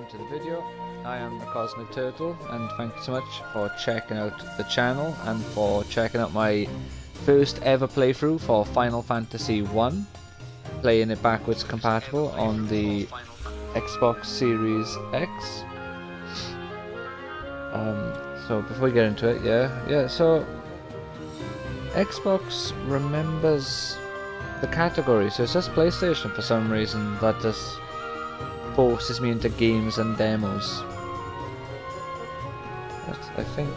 to the video. I am the Cosmic Turtle, and thank you so much for checking out the channel and for checking out my first ever playthrough for Final Fantasy 1, playing it backwards compatible on the Xbox Series X. So before we get into it, so Xbox remembers the category, so it's just PlayStation for some reason that just forces me into games and demos. I think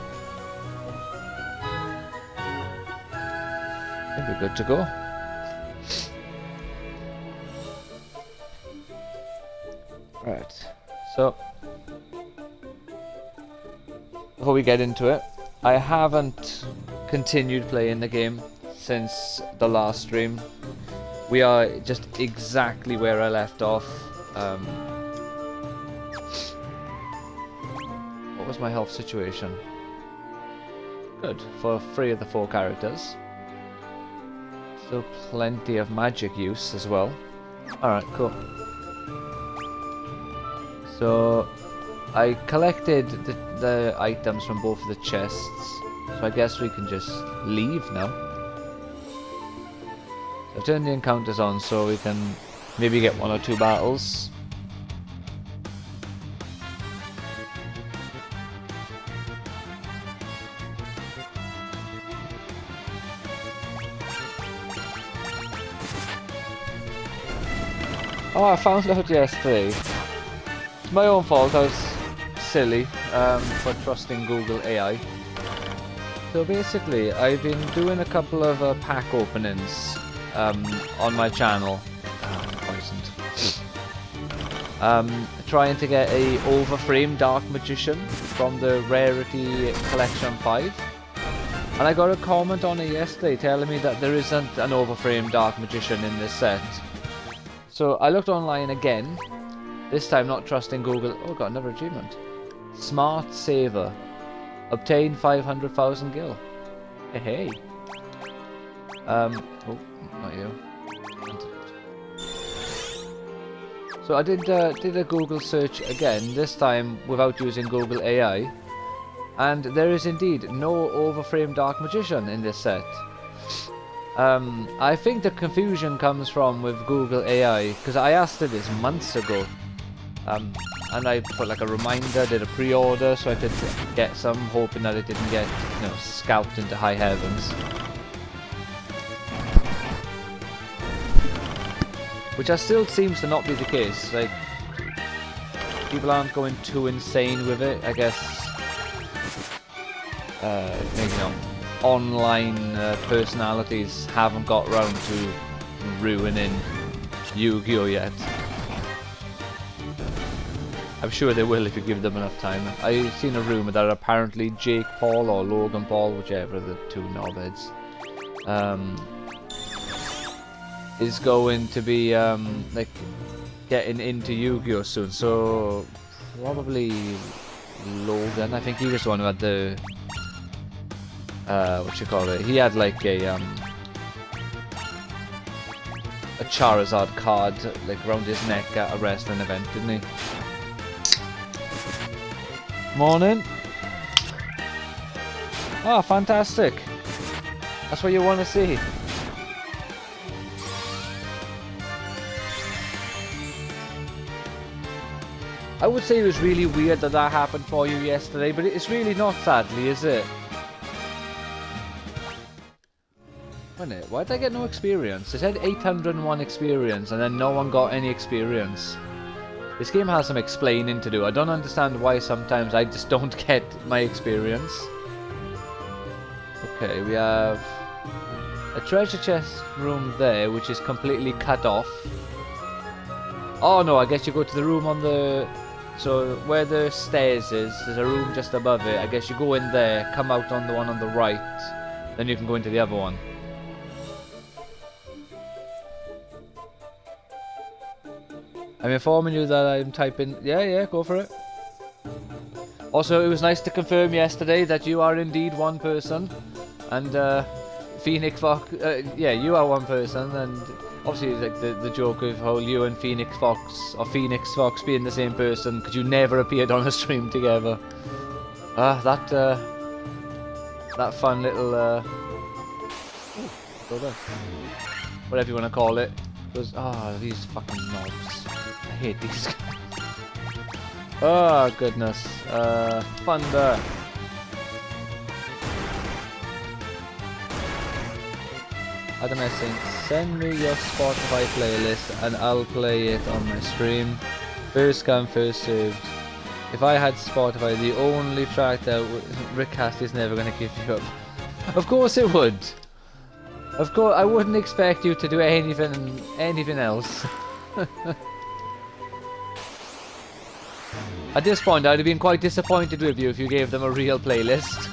we're good to go. Right, so before we get into it, I haven't continued playing the game since the last stream. We are just exactly where I left off. What was my health situation? Good, for 3 of the 4 characters. Still plenty of magic use as well. Alright, cool. So I collected the items from both of the chests, so I guess we can just leave now. So I've turned the encounters on so we can maybe get 1 or 2 battles. Oh, I found out yesterday. It's my own fault, I was silly for trusting Google AI. So basically, I've been doing a couple of pack openings on my channel. Trying to get a overframe Dark Magician from the Rarity Collection 5. And I got a comment on it yesterday telling me that there isn't an overframe Dark Magician in this set. So I looked online again, this time not trusting Google. Oh, got another achievement. Smart Saver. Obtain 500,000 gil. Hey. Oh, not you. So I did a Google search again, this time without using Google AI. And there is indeed no overframe Dark Magician in this set. I think the confusion comes from with Google AI, because I asked it this months ago, and I put like a reminder, did a pre-order so I could get some, hoping that it didn't get, scalped into high heavens. Which still seems to not be the case. Like, people aren't going too insane with it, I guess. Online personalities haven't got round to ruining Yu-Gi-Oh yet. I'm sure they will if you give them enough time. I've seen a rumour that apparently Jake Paul or Logan Paul, whichever of the 2 knobheads, is going to be like getting into Yu-Gi-Oh soon. So probably Logan. I think he was the one who had the he had like a Charizard card like around his neck at a wrestling event, didn't he? Morning. Oh, fantastic. That's what you want to see. I would say it was really weird that happened for you yesterday, but it's really not, sadly, is it? Why did I get no experience? It said 801 experience and then no one got any experience. This game has some explaining to do. I don't understand why sometimes I just don't get my experience. Okay, we have a treasure chest room there which is completely cut off. Oh no, I guess you go to the room on the... So where the stairs is, there's a room just above it. I guess you go in there, come out on the one on the right, then you can go into the other one. I'm informing you that I'm typing... Yeah, go for it. Also, it was nice to confirm yesterday that you are indeed one person. And Phoenix Fox, yeah, you are one person, and obviously like the joke of whole you and Phoenix Fox or Phoenix Fox being the same person because you never appeared on a stream together. That fun little whatever you want to call it. Was these fucking knobs. I hate these guys. Oh goodness. Thunder. Adam is saying, send me your Spotify playlist and I'll play it on my stream. First come, first served. If I had Spotify, the only track that Rickcast is never gonna give you up. Of course it would. Of course, I wouldn't expect you to do anything else. At this point, I'd have been quite disappointed with you if you gave them a real playlist.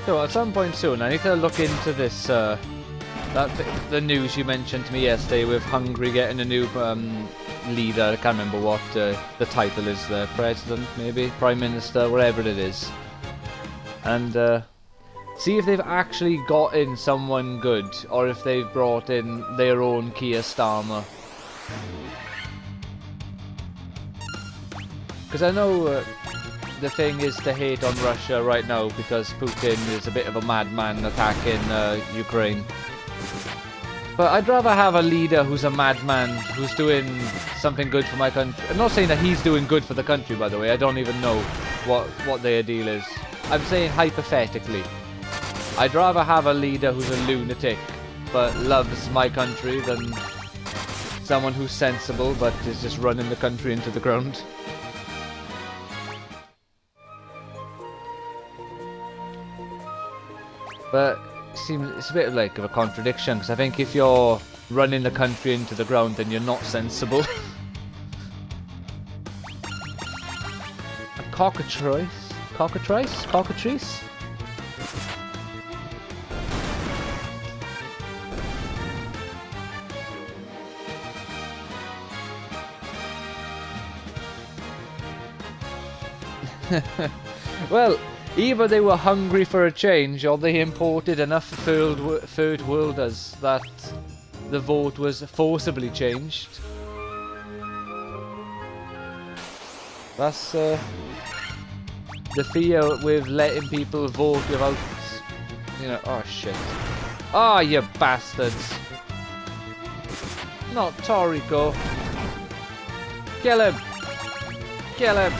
So at some point soon, I need to look into this, the news you mentioned to me yesterday with Hungary getting a new leader. I can't remember what the title is there, president maybe, prime minister, whatever it is. And see if they've actually got in someone good, or if they've brought in their own Keir Starmer. Because I know the thing is to hate on Russia right now because Putin is a bit of a madman attacking Ukraine. But I'd rather have a leader who's a madman, who's doing something good for my country. I'm not saying that he's doing good for the country, by the way. I don't even know what their deal is. I'm saying hypothetically. I'd rather have a leader who's a lunatic, but loves my country, than someone who's sensible, but is just running the country into the ground. But it's a bit like of a contradiction, because I think if you're running the country into the ground, then you're not sensible. A cockatrice? Cockatrice? Cockatrice? Well, either they were hungry for a change, or they imported enough third worlders that the vote was forcibly changed. That's the fear with letting people vote without, you know. Oh shit! Ah, you bastards! Not Toriko. Kill him! Kill him!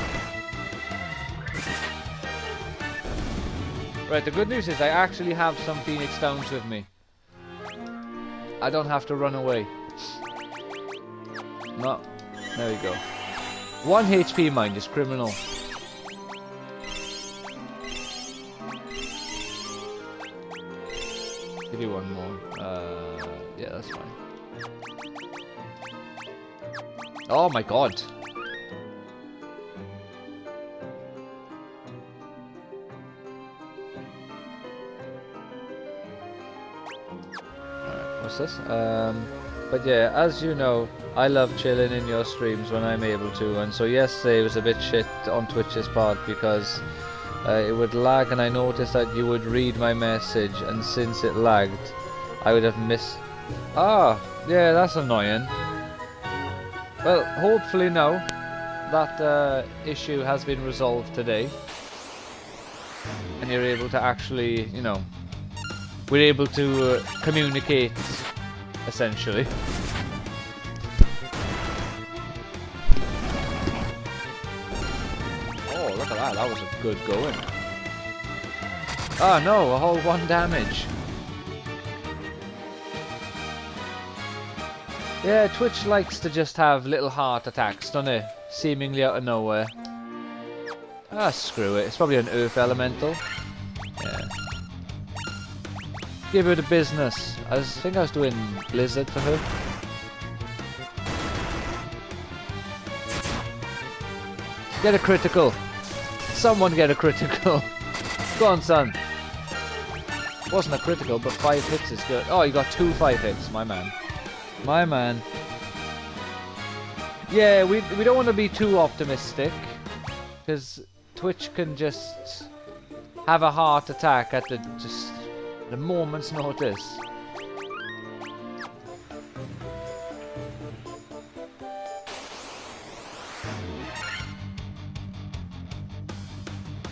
Right, the good news is I actually have some Phoenix Downs with me. I don't have to run away. No. There we go. 1 HP, mind, is criminal. Give you one more. Yeah, that's fine. Oh my god. What's this? But yeah, as you know, I love chilling in your streams when I'm able to, and so yesterday was a bit shit on Twitch's part because it would lag, and I noticed that you would read my message, and since it lagged, I would have missed. Ah, yeah, that's annoying. Well, hopefully now that issue has been resolved today, and you're able to actually, you know, we're able to communicate, essentially. Oh, look at that. That was a good going. Oh no, a whole 1 damage. Yeah, Twitch likes to just have little heart attacks, doesn't it? Seemingly out of nowhere. Ah, screw it. It's probably an Earth Elemental. Yeah. Give her the business. I think I was doing Blizzard for her. Get a critical. Someone get a critical. Go on, son. Wasn't a critical, but 5 hits is good. Oh, you got 2 5 hits, my man. My man. Yeah, we don't want to be too optimistic, because Twitch can just have a heart attack at the moment's notice.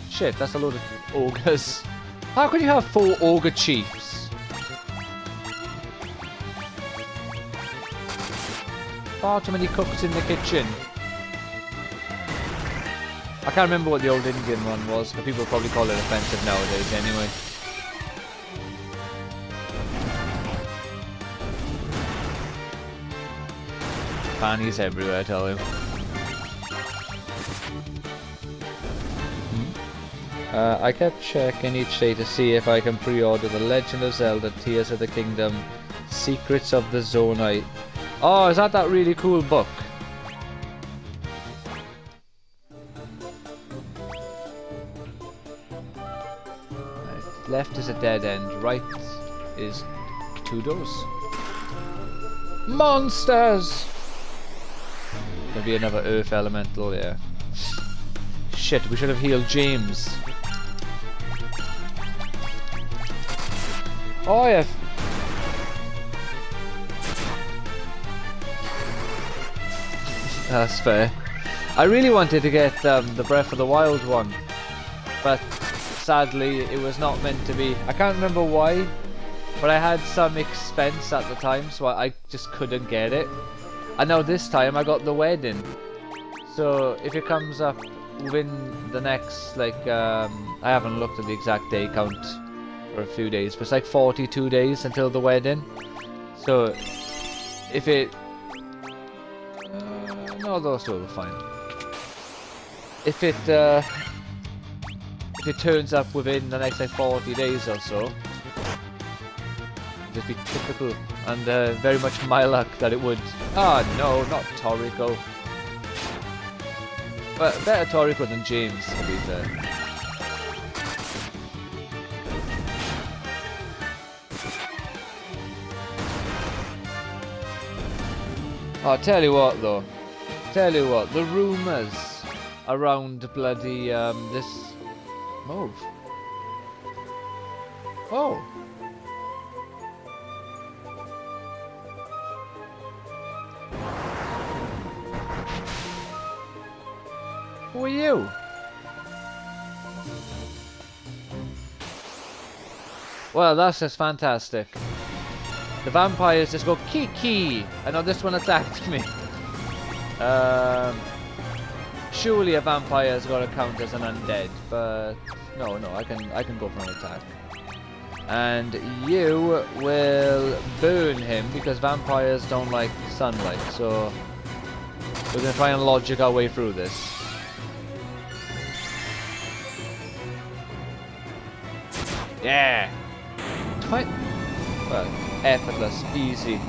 Shit, that's a load of ogres. How could you have 4 ogre chiefs? Far too many cooks in the kitchen. I can't remember what the old Indian one was, but people probably call it offensive nowadays anyway. Fannies everywhere, I tell you. I kept checking each day to see if I can pre-order The Legend of Zelda Tears of the Kingdom Secrets of the Zonai. Oh, is that really cool book? Right. Left is a dead end, right is 2 doors. Monsters! Maybe another earth elemental there. Shit, we should have healed James. Oh yeah. That's fair. I really wanted to get the Breath of the Wild one, but sadly it was not meant to be. I can't remember why, but I had some expense at the time, so I just couldn't get it. And now this time I got the wedding. So if it comes up within the next, like, I haven't looked at the exact day count for a few days, but it's like 42 days until the wedding. So if it no, those two will be fine. If it turns up within the next like 40 days or so, it'll just be typical, and very much my luck that it would. Ah, no, not Toriko. But better Toriko than James, to be fair. Oh, tell you what though. Tell you what, the rumours around bloody this move. Oh. Who are you? Well, that's just fantastic. The vampires just go kiki. I know this one attacked me. Surely a vampire's got to count as an undead, but no, I can go for an attack. And you will burn him because vampires don't like sunlight. So we're gonna try and logic our way through this. Yeah. Well, effortless, easy.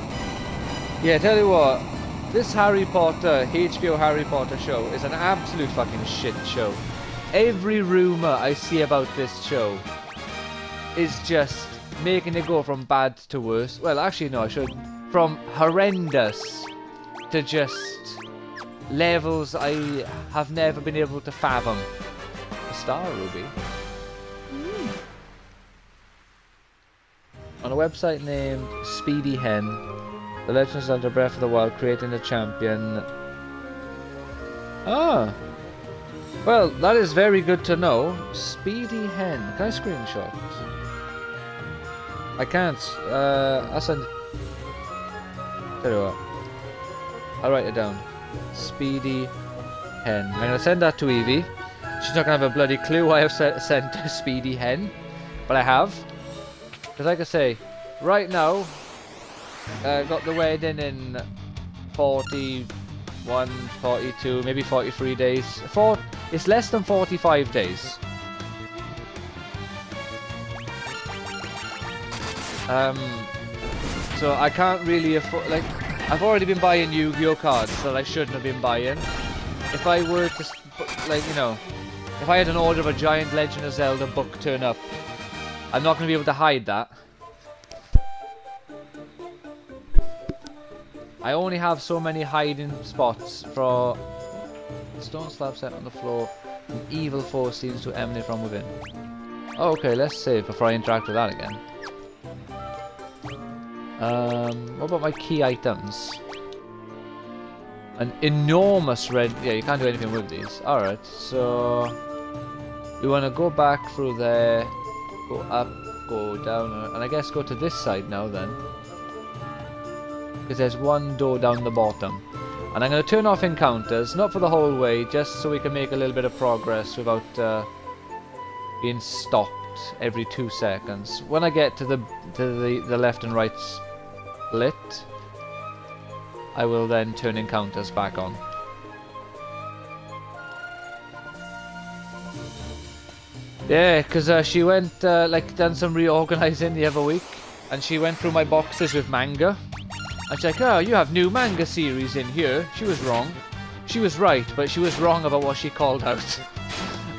Yeah, tell you what, this Harry Potter, HBO Harry Potter show is an absolute fucking shit show. Every rumour I see about this show is just making it go from bad to worse. Well, actually no, I should. From horrendous to just levels I have never been able to fathom. A star, Ruby. On a website named Speedy Hen, The Legend of Zelda Breath of the Wild creating a champion. Ah! Well, that is very good to know. Speedy Hen. Can I screenshot? I can't. I'll send. Tell you what. I'll write it down. Speedy Hen. I'm gonna send that to Evie. She's not gonna have a bloody clue why I've sent Speedy Hen, but I have. Because like I say, right now, got the wedding in 41, 42, maybe 43 days. It's less than 45 days. So I can't really afford, like, I've already been buying Yu-Gi-Oh cards that I shouldn't have been buying. If I were to, like, you know, if I had an order of a giant Legend of Zelda book turn up, I'm not going to be able to hide that. I only have so many hiding spots for stone slab set on the floor. An evil force seems to emanate from within. Okay, let's save before I interact with that again. What about my key items? An enormous red... Yeah, you can't do anything with these. Alright, so... we want to go back through there, go up, go down, and I guess go to this side now then. Because there's one door down the bottom. And I'm going to turn off encounters, not for the whole way, just so we can make a little bit of progress without being stopped every 2 seconds. When I get to the left and right split, I will then turn encounters back on. Yeah, because she went, like, done some reorganizing the other week, and she went through my boxes with manga. And she's like, oh, you have new manga series in here. She was wrong. She was right, but she was wrong about what she called out.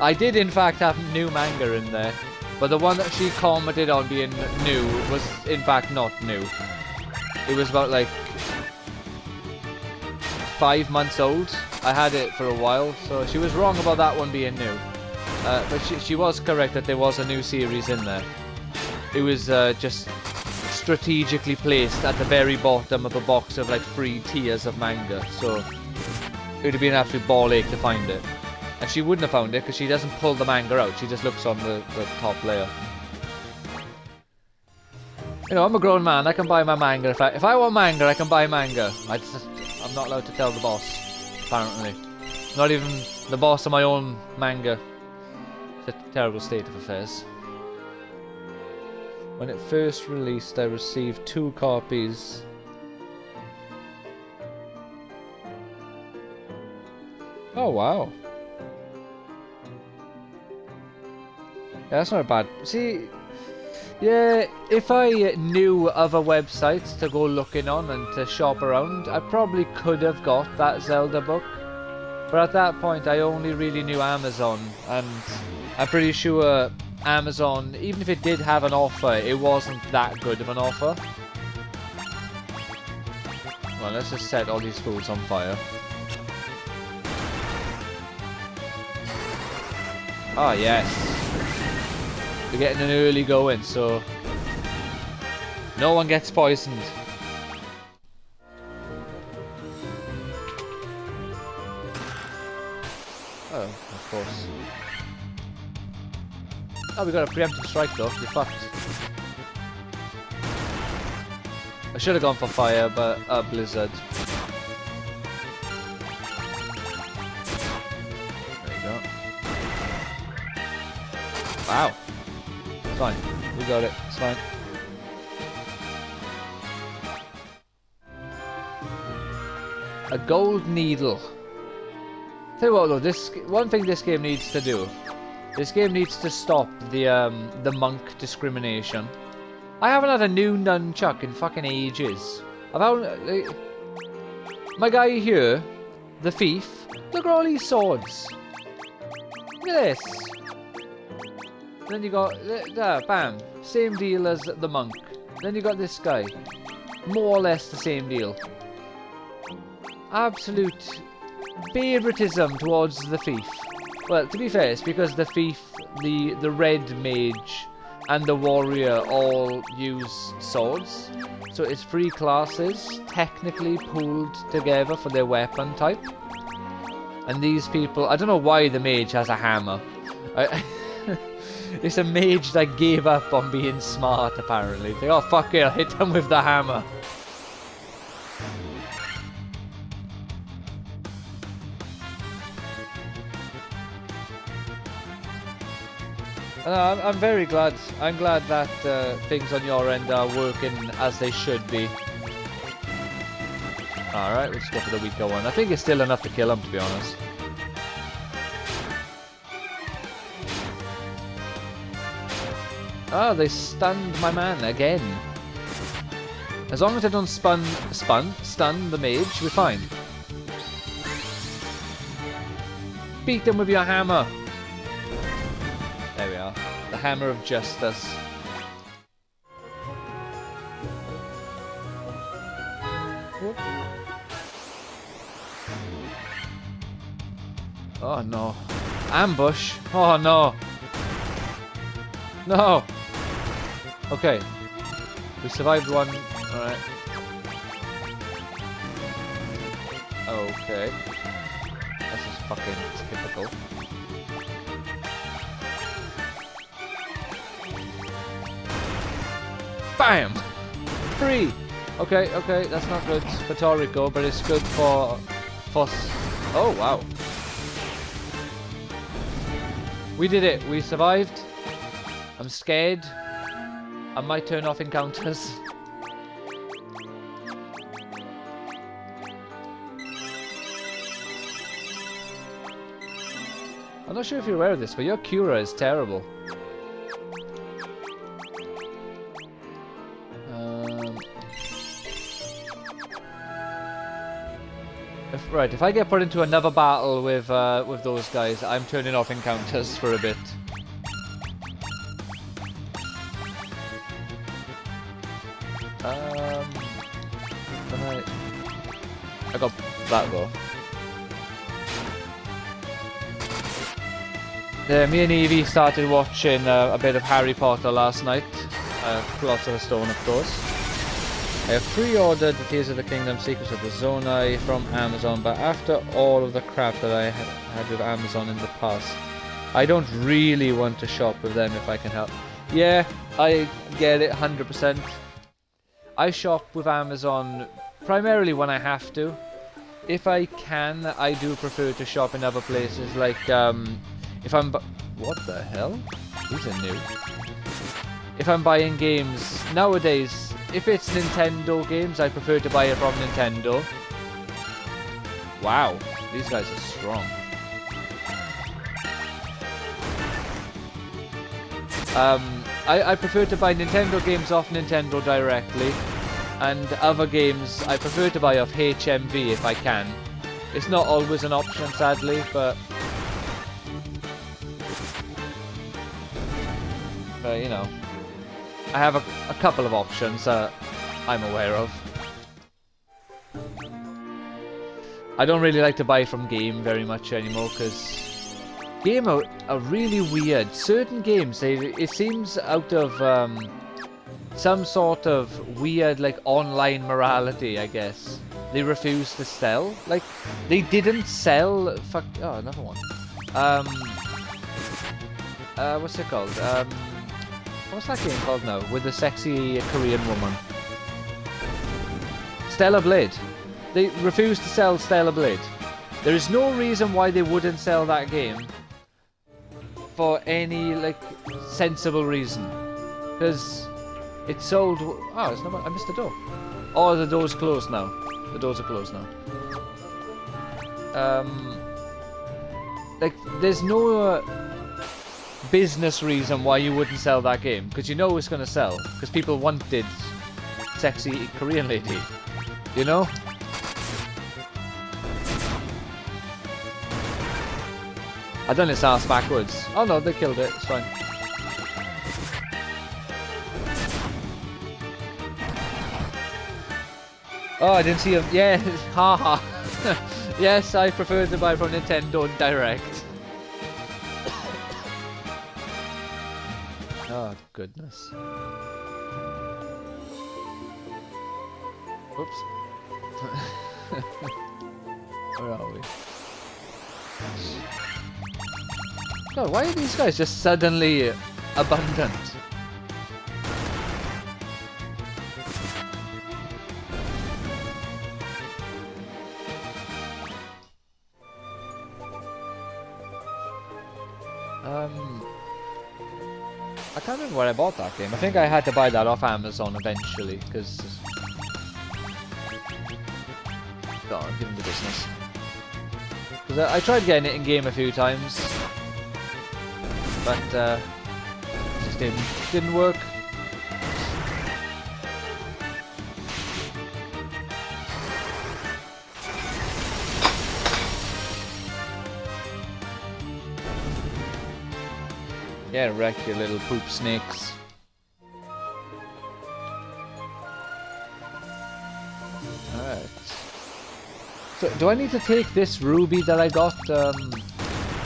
I did, in fact, have new manga in there, but the one that she commented on being new was, in fact, not new. It was about, like, 5 months old. I had it for a while, so she was wrong about that one being new. But she was correct that there was a new series in there. It was just strategically placed at the very bottom of a box of like 3 tiers of manga, so it would have been an absolute ball ache to find it. And she wouldn't have found it because she doesn't pull the manga out, she just looks on the top layer. You know, I'm a grown man, I can buy my manga. If I want manga, I can buy manga. I'm not allowed to tell the boss, apparently. Not even the boss of my own manga. It's a terrible state of affairs. When it first released, I received 2 copies. Oh wow. Yeah, that's not bad. See, yeah, if I knew other websites to go looking on and to shop around, I probably could have got that Zelda book. But at that point, I only really knew Amazon, and I'm pretty sure Amazon, even if it did have an offer, it wasn't that good of an offer. Well, let's just set all these fools on fire. Ah, yes. We're getting an early going, so no one gets poisoned. Oh, of course. Oh, we got a preemptive strike though. You're fucked. I should have gone for fire, but blizzard. There you go. Wow. It's fine. We got it. It's fine. A gold needle. Tell you what though, one thing this game needs to do. This game needs to stop the monk discrimination. I haven't had a new nunchuck in fucking ages. I've had my guy here, the thief. Look at all these swords. Look at this. Then you got there, bam, same deal as the monk. Then you got this guy, more or less the same deal. Absolute favoritism towards the thief. Well, to be fair, it's because the thief, the red mage, and the warrior all use swords. So it's 3 classes, technically pooled together for their weapon type. And these people, I don't know why the mage has a hammer. It's a mage that gave up on being smart, apparently. They go, oh fuck it, I'll hit them with the hammer. I'm very glad. I'm glad that things on your end are working as they should be. Alright, let's go for the weaker one. I think it's still enough to kill him, to be honest. Ah, they stunned my man again. As long as I don't stun the mage, we're fine. Beat them with your hammer. There we are. The hammer of justice. Whoop. Oh no. Ambush. Oh no. No. Okay. We survived one. Alright. Okay. This is fucking typical. Bam! 3! Okay, okay, that's not good for Toriko, but it's good for... Oh, wow. We did it. We survived. I'm scared. I might turn off encounters. I'm not sure if you're aware of this, but your Cura is terrible. If I get put into another battle with those guys, I'm turning off encounters for a bit. I got that though. Me and Evie started watching a bit of Harry Potter last night. Philosopher's Stone, of course. I have pre-ordered the Tears of the Kingdom Secrets of the Zonai from Amazon, but after all of the crap that I had with Amazon in the past, I don't really want to shop with them if I can help. Yeah, I get it 100%. I shop with Amazon primarily when I have to. If I can, I do prefer to shop in other places, like if I'm what the hell? These are new. If I'm buying games nowadays, if it's Nintendo games, I prefer to buy it from Nintendo. Wow, these guys are strong. I prefer to buy Nintendo games off Nintendo directly, and other games I prefer to buy off HMV if I can. It's not always an option, sadly, but you know, I have a couple of options that I'm aware of. I don't really like to buy from Game very much anymore, because Game are really weird. Certain games, it seems out of some sort of weird, like, online morality, I guess. They refuse to sell. Like, they didn't sell... Oh, another one. What's it called? What's that game called now? With the sexy Korean woman. Stellar Blade. They refused to sell Stellar Blade. There is no reason why they wouldn't sell that game for any, like, sensible reason. Because it sold... Oh, it's not... I missed the door. Oh, the door's closed now. The doors are closed now. Like, there's no business reason why you wouldn't sell that game. Because you know it's going to sell. Because people wanted sexy Korean lady. You know? I done its ass backwards. Oh no, they killed it. It's fine. Oh, I didn't see him. Yeah, haha. Yes, I prefer to buy from Nintendo Direct. Oh, goodness. Oops. Where are we? God, why are these guys just suddenly abundant? I can't remember where I bought that game. I think I had to buy that off Amazon eventually, because... Go on, give him the business. Because I tried getting it in game a few times, but it just didn't work. Yeah, wreck your little poop snakes. Alright. So, do I need to take this ruby that I got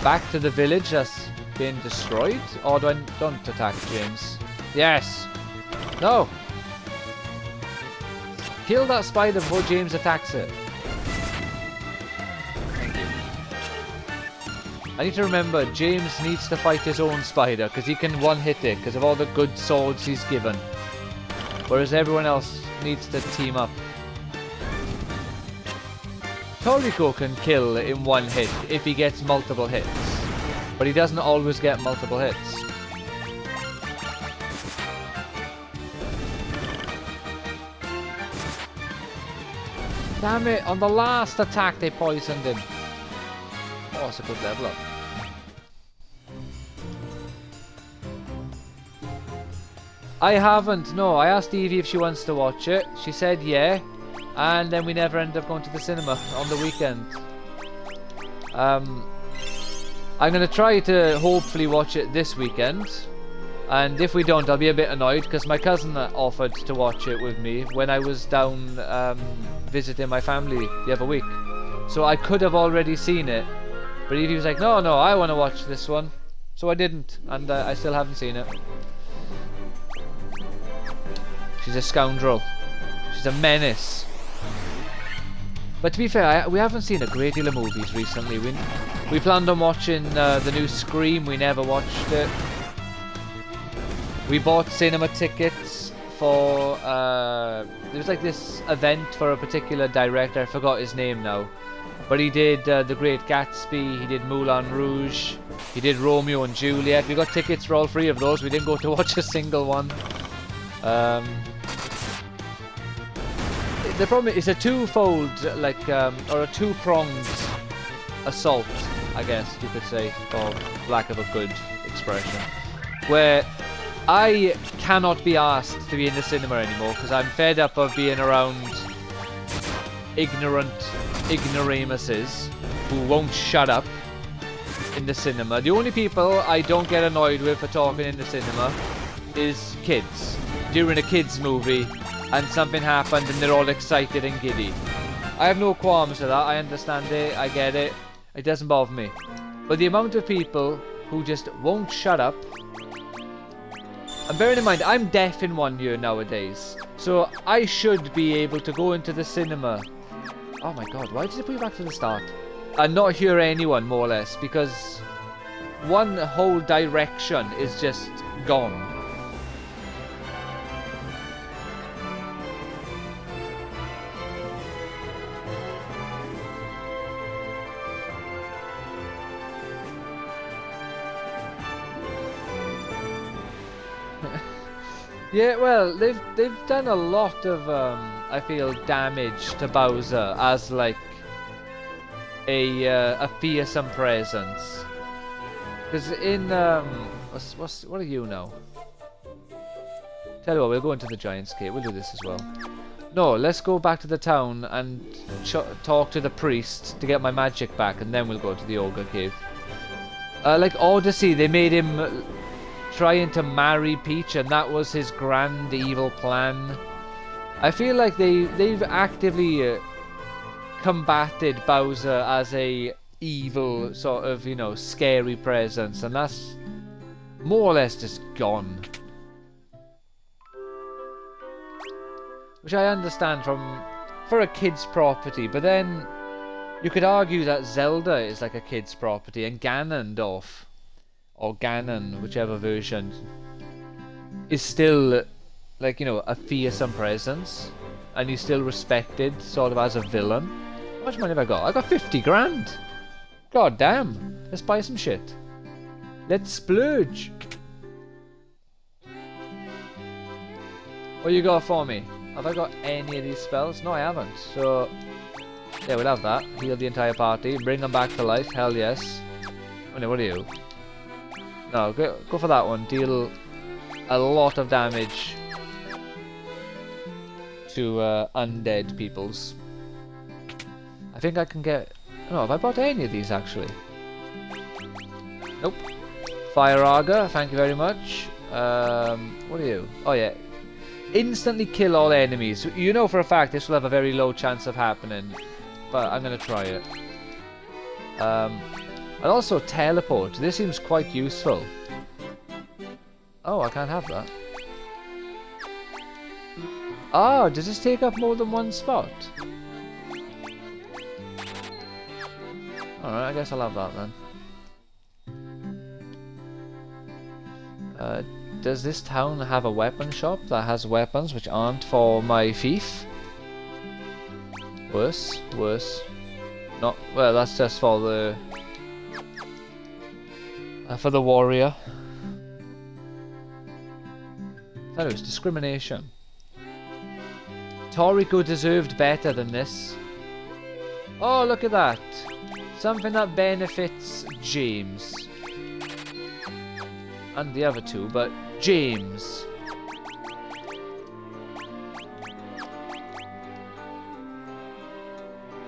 back to the village that's been destroyed? Or do I don't attack James? Yes! No! Kill that spider before James attacks it. Thank you. I need to remember, James needs to fight his own spider, because he can one-hit it, because of all the good swords he's given. Whereas everyone else needs to team up. Toriko can kill in one hit if he gets multiple hits, but he doesn't always get multiple hits. Damn it, on the last attack they poisoned him. Oh, it's a good level up. I haven't, no. I asked Evie if she wants to watch it. She said yeah. And then we never ended up going to the cinema on the weekend. I'm going to try to hopefully watch it this weekend. And if we don't, I'll be a bit annoyed because my cousin offered to watch it with me when I was down visiting my family the other week. So I could have already seen it. But Evie was like, no, I want to watch this one. So I didn't. And I still haven't seen it. She's a scoundrel. She's a menace. But to be fair, we haven't seen a great deal of movies recently. We planned on watching the new Scream. We never watched it. We bought cinema tickets for... there was like this event for a particular director. I forgot his name now. But he did The Great Gatsby. He did Moulin Rouge. He did Romeo and Juliet. We got tickets for all three of those. We didn't go to watch a single one. The problem is a twofold, like, or a two-pronged assault, I guess you could say, for lack of a good expression, where I cannot be asked to be in the cinema anymore because I'm fed up of being around ignorant ignoramuses who won't shut up in the cinema. The only people I don't get annoyed with for talking in the cinema is kids. During a kids movie and something happened and they're all excited and giddy. I have no qualms with that. I understand it. I get it. It doesn't bother me. But the amount of people who just won't shut up. And bearing in mind, I'm deaf in one ear nowadays. So I should be able to go into the cinema. Oh my god, why did it put you back to the start? And not hear anyone, more or less. Because one whole direction is just gone. Yeah, well, they've done a lot of I feel damage to Bowser as like a fearsome presence. Because in what are you now? Tell you what, we'll go into the Giant's Cave. We'll do this as well. No, let's go back to the town and talk to the priest to get my magic back, and then we'll go to the Ogre Cave. Like Odyssey, they made him trying to marry Peach, and that was his grand evil plan. I feel like they've actively combated Bowser as a evil sort of, you know, scary presence, and that's more or less just gone. Which I understand for a kid's property, but then you could argue that Zelda is like a kid's property, and Ganondorf, or Ganon, whichever version, is still, like, you know, a fearsome presence, and he's still respected sort of as a villain. How much money have I got? I got 50 grand! God damn! Let's buy some shit. Let's splurge! What you got for me? Have I got any of these spells? No, I haven't. So, yeah, we'll have that. Heal the entire party. Bring them back to life. Hell yes. Oh no, what are you? No, go for that one. Deal a lot of damage to undead peoples. I think I can get... No, have I bought any of these actually? Nope. Fire Auger, thank you very much. What are you? Oh yeah. instantly kill all enemies. You know for a fact this will have a very low chance of happening, but I'm going to try it. And also teleport. This seems quite useful. Oh, I can't have that. Oh, does this take up more than one spot? Alright, I guess I'll have that then. Does this town have a weapon shop that has weapons which aren't for my thief? Worse. Not well. That's just for the warrior. That was discrimination. Toriko deserved better than this. Oh, look at that! Something that benefits James. And the other two, but James.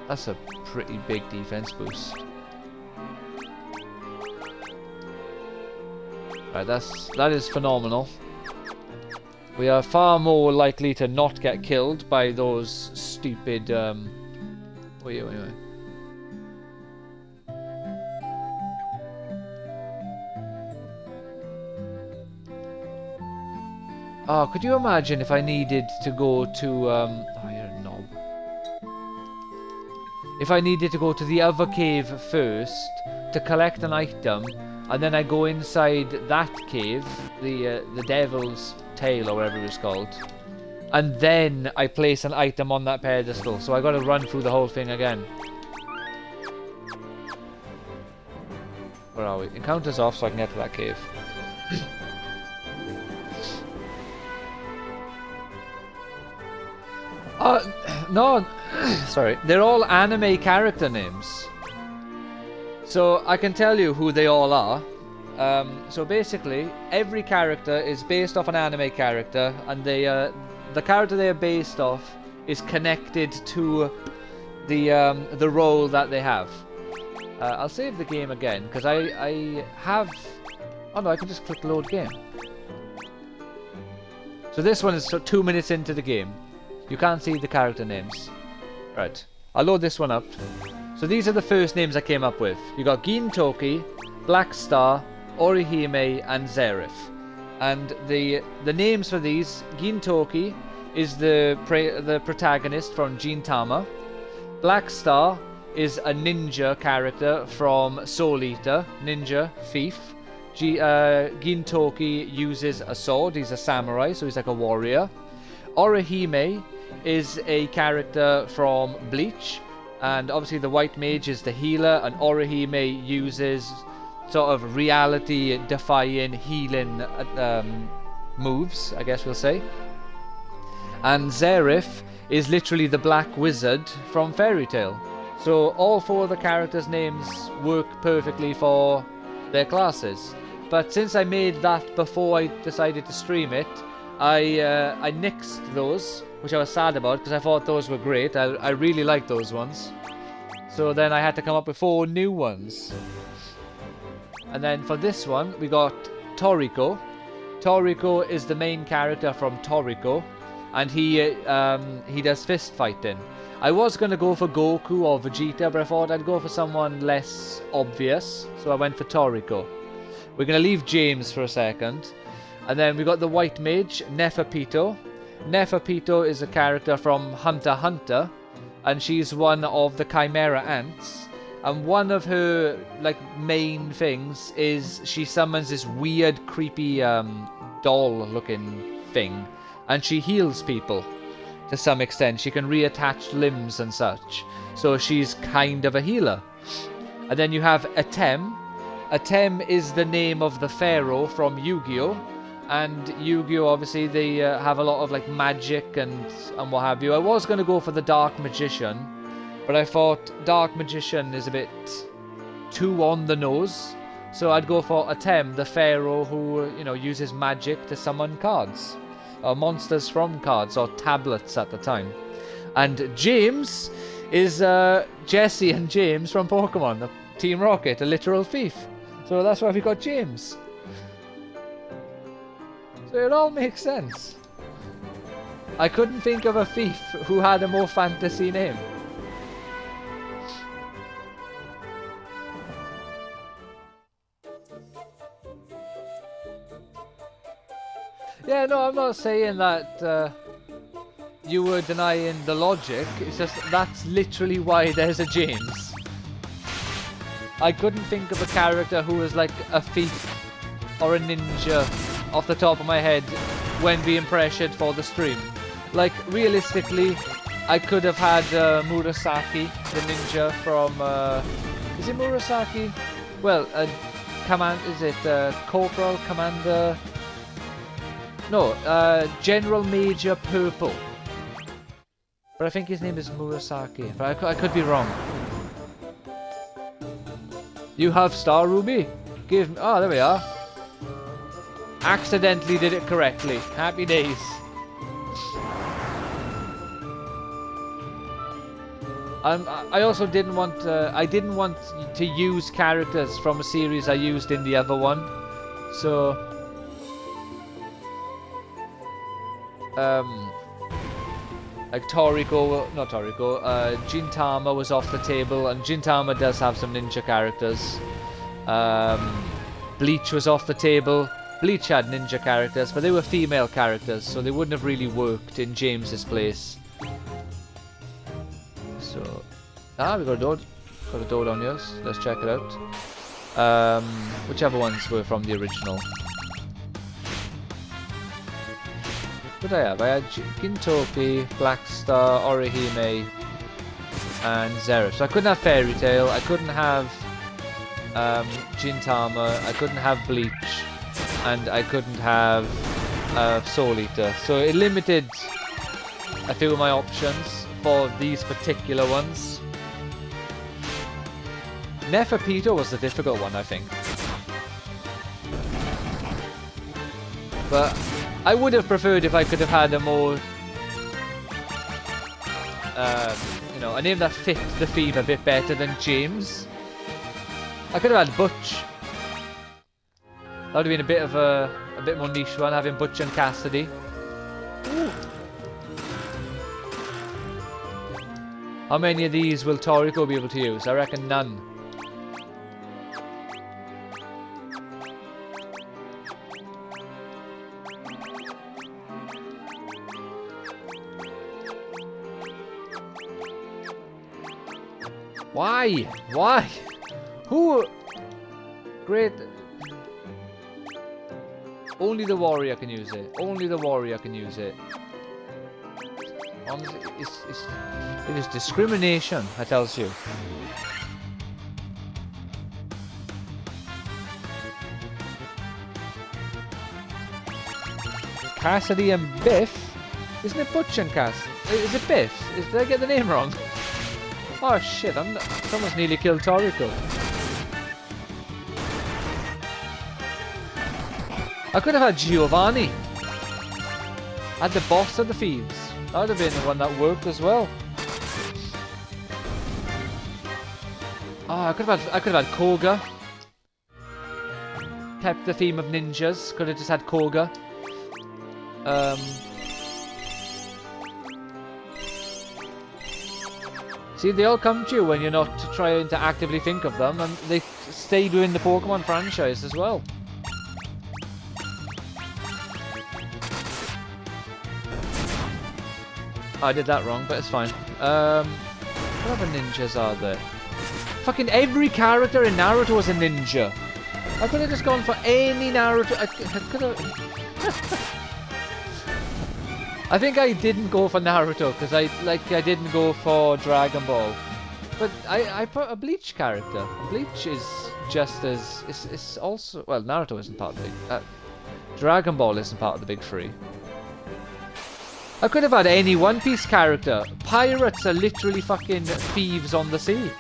That's a pretty big defense boost. Right, that is phenomenal. We are far more likely to not get killed by those stupid wait. Oh, could you imagine if I needed to go to oh, you're a knob. If I needed to go to the other cave first to collect an item, and then I go inside that cave, the Devil's Tail or whatever it was called, and then I place an item on that pedestal. So I got to run through the whole thing again. Where are we? Encounters off, so I can get to that cave. No, sorry. They're all anime character names. So I can tell you who they all are. So basically, every character is based off an anime character, and the character they are based off is connected to the role that they have. I'll save the game again because I have. Oh no, I can just click load game. So this one is 2 minutes into the game. You can't see the character names. Right, I'll load this one up. So these are the first names I came up with. You got Gintoki, Black Star, Orihime, and Zerif. And the names for these: Gintoki is the protagonist from Gintama. Black Star is a ninja character from Soul Eater, ninja thief. Gintoki uses a sword. He's a samurai, so he's like a warrior. Orihime is a character from Bleach, and obviously the white mage is the healer, and Orihime uses sort of reality-defying healing moves, I guess we'll say. And Zerif is literally the black wizard from Fairy Tail. So all four of the characters' names work perfectly for their classes. But since I made that before I decided to stream it, I nixed those, which I was sad about because I thought those were great. I really liked those ones. So then I had to come up with 4 new ones. And then for this one, we got Toriko. Toriko is the main character from Toriko, and he does fist fighting. I was going to go for Goku or Vegeta, but I thought I'd go for someone less obvious, so I went for Toriko. We're going to leave James for a second. And then we got the white mage, Neferpito. Neferpito is a character from Hunter x Hunter, and she's one of the Chimera Ants. And one of her main things is she summons this weird, creepy doll-looking thing, and she heals people to some extent. She can reattach limbs and such, so she's kind of a healer. And then you have Atem. Atem is the name of the pharaoh from Yu-Gi-Oh! And Yu-Gi-Oh! Obviously they have a lot of magic and what have you. I was going to go for the Dark Magician, but I thought Dark Magician is a bit too on the nose, so I'd go for Atem, the pharaoh who uses magic to summon cards, or monsters from cards, or tablets at the time. And James is Jesse and James from Pokemon, Team Rocket, a literal thief. So that's why we got James. So it all makes sense. I couldn't think of a thief who had a more fantasy name. Yeah, no, I'm not saying that you were denying the logic. It's just that's literally why there's a James. I couldn't think of a character who was like a thief or a ninja off the top of my head when being pressured for the stream. Like, realistically, I could have had Murasaki, the ninja from... is it Murasaki? Well, Corporal Commander... No, General Major Purple. But I think his name is Murasaki. But I could be wrong. You have Star Ruby? Give me... Oh, there we are. Accidentally did it correctly. Happy days. I also didn't want... I didn't want to use characters from a series I used in the other one. So... like not Toriko, Gintama was off the table, and Gintama does have some ninja characters. Bleach was off the table. Bleach had ninja characters, but they were female characters, so they wouldn't have really worked in James's place. So, we got a door. Got a door down here. Let's check it out. Whichever ones were from the original. What did I have? I had Gintoki, Blackstar, Orihime, and Zeref. So I couldn't have Fairy Tail, I couldn't have Gintama, I couldn't have Bleach, and I couldn't have Soul Eater. So it limited a few of my options for these particular ones. Neferpito was the difficult one, I think. But I would have preferred if I could have had a more, you know, a name that fit the theme a bit better than James. I could have had Butch. That would have been a bit of a bit more niche one, having Butch and Cassidy. Ooh. How many of these will Toriko be able to use? I reckon none. Why? Why? Who? Great. Only the warrior can use it. Only the warrior can use it. Honestly, it is discrimination, I tells you. Cassidy and Biff? Isn't it Butch and Cass? Is it Biff? Did I get the name wrong? Oh shit, someone's nearly killed Toriko. I could have had Giovanni. Had the boss of the thieves. That would have been the one that worked as well. Oh, I could have had Koga. Kept the theme of ninjas. Could have just had Koga. See, they all come to you when you're not trying to actively think of them, and they stay doing the Pokemon franchise as well. I did that wrong, but it's fine. What other ninjas are there? Fucking every character in Naruto is a ninja. I could have just gone for any Naruto. I could have... I think I didn't go for Naruto because I didn't go for Dragon Ball, but I put a Bleach character. Bleach is just as it's also, well, Naruto isn't part of the Dragon Ball isn't part of the big three. I could have had any One Piece character. Pirates are literally fucking thieves on the sea.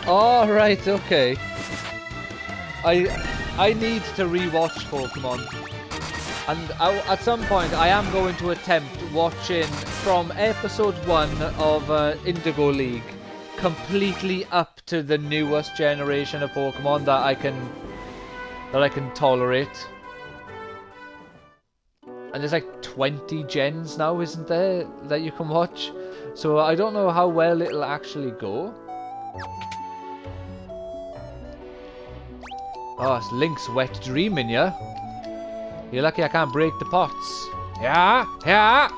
Oh, right, okay. I need to rewatch Pokemon. And at some point I am going to attempt watching from episode 1 of Indigo League completely up to the newest generation of Pokemon that I can tolerate. And there's like 20 gens now, isn't there, that you can watch? So I don't know how well it'll actually go. Oh, it's Link's wet dreaming, yeah? You're lucky I can't break the pots. Yeah, yeah!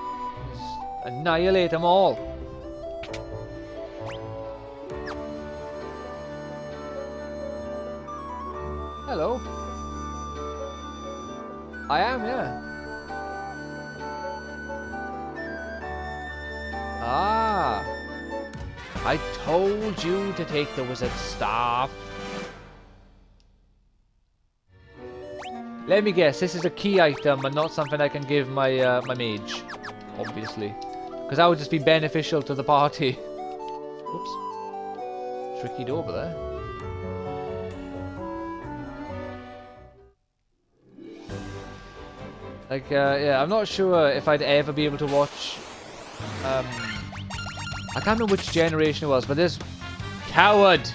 Just annihilate them all. Hello. I am, yeah. Ah. I told you to take the wizard staff. Let me guess, this is a key item and not something I can give my my mage, obviously. Because that would just be beneficial to the party. Whoops. Tricky door over there. Like, yeah, I'm not sure if I'd ever be able to watch... I can't remember which generation it was, but this... Coward!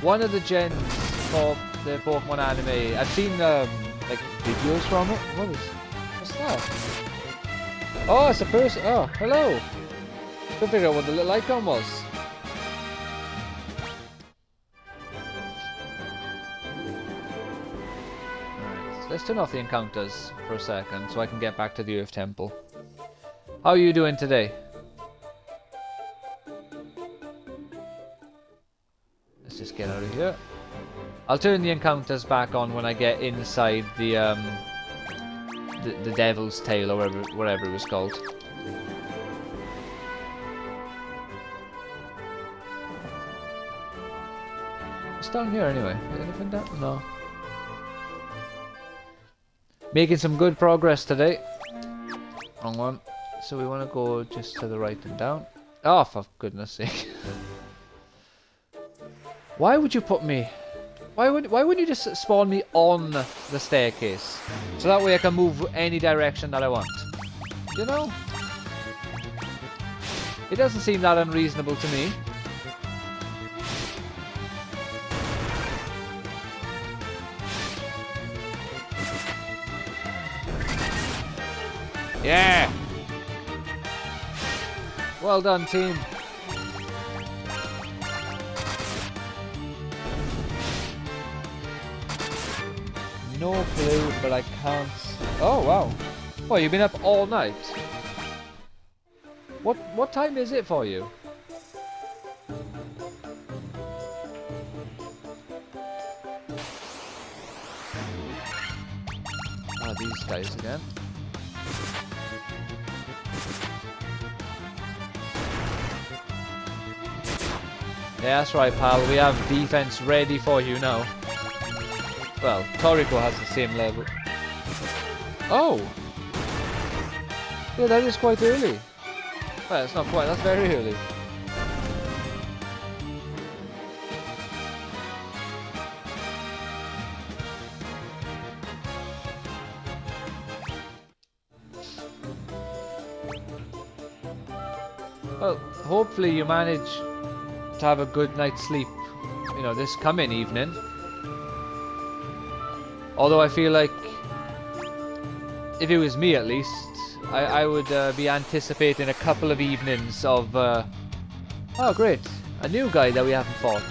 One of the gens for the Pokemon anime. I've seen, like, videos from it. What's that? Oh, it's a person. Oh, hello! Couldn't figure out what the little icon was. Let's turn off the encounters for a second so I can get back to the Earth Temple. How are you doing today? Let's just get out of here. I'll turn the encounters back on when I get inside the Devil's Tail or whatever it was called. What's down here anyway? Is anything down? No. Making some good progress today. Wrong one. So we want to go just to the right and down. Oh, for goodness sake. Why would you put me... Why wouldn't you just spawn me on the staircase? So that way I can move any direction that I want. You know? It doesn't seem that unreasonable to me. Yeah! Well done, team. No clue, but I can't... Oh, wow. Well, you've been up all night. What time is it for you? Ah, these guys again. Yeah, that's right, pal. We have defense ready for you now. Well, Toriko has the same level. Oh! Yeah, that is quite early. Well, it's not quite. That's very early. Well, hopefully you manage to have a good night's sleep, you know, this coming evening. Although I feel like, if it was me at least, I would be anticipating a couple of evenings of, oh great, a new guy that we haven't fought.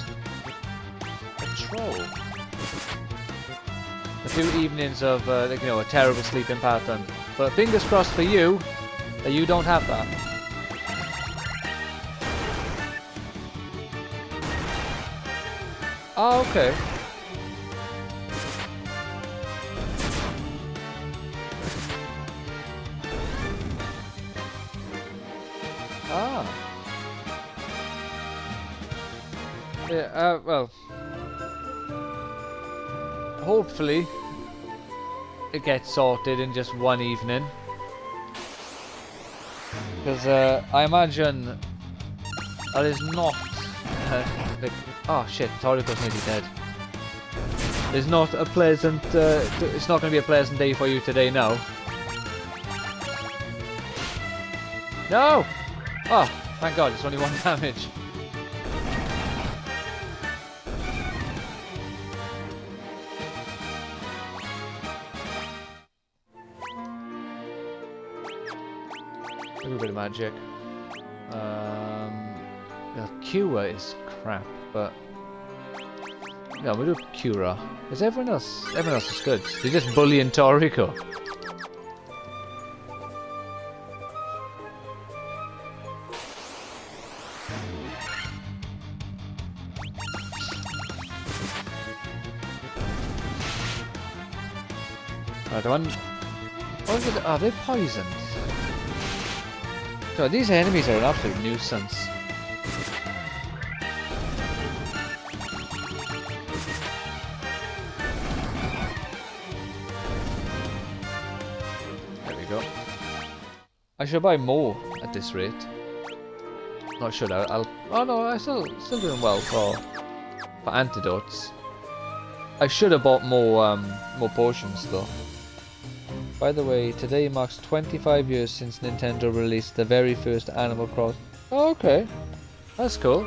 A troll. A few evenings of, like, you know, a terrible sleeping pattern. But fingers crossed for you, that you don't have that. Oh, okay. Ah. Yeah, well. Hopefully, it gets sorted in just one evening. Because, I imagine that is not, like, oh shit, Toriko's nearly dead. It's not a pleasant, it's not going to be a pleasant day for you today, no. No! Oh, Thank God, it's only 1 damage. A little bit of magic. The Cure is crap, but no, we'll do Cura. Is everyone else is good. They're just bullying Toriko. What is it? Are they poisoned? So these enemies are an absolute nuisance. There we go. I should buy more at this rate. Not should I? Oh no, I'm still doing well for antidotes. I should have bought more potions though. By the way, today marks 25 years since Nintendo released the very first Animal Crossing. Oh, okay. That's cool.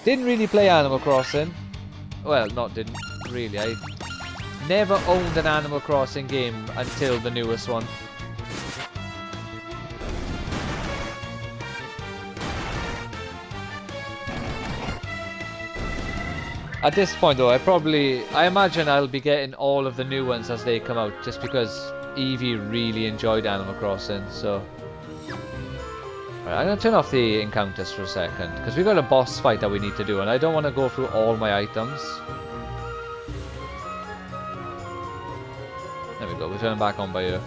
Didn't really play Animal Crossing. Well, not didn't really. I never owned an Animal Crossing game until the newest one. At this point though, I imagine I'll be getting all of the new ones as they come out, just because Evie really enjoyed Animal Crossing, so... Right, I'm gonna turn off the encounters for a second, because we've got a boss fight that we need to do, and I don't want to go through all my items. There we go, we're turning back on by here.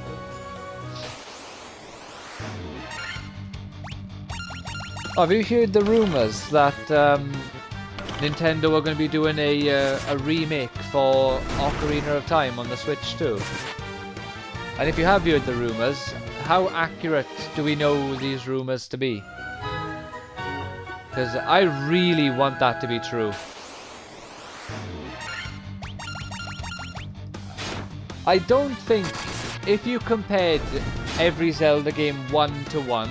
Oh, have you heard the rumours that, Nintendo are going to be doing a remake for Ocarina of Time on the Switch too? And if you have heard the rumours, how accurate do we know these rumours to be? Because I really want that to be true. I don't think, if you compared every Zelda game 1-to-1,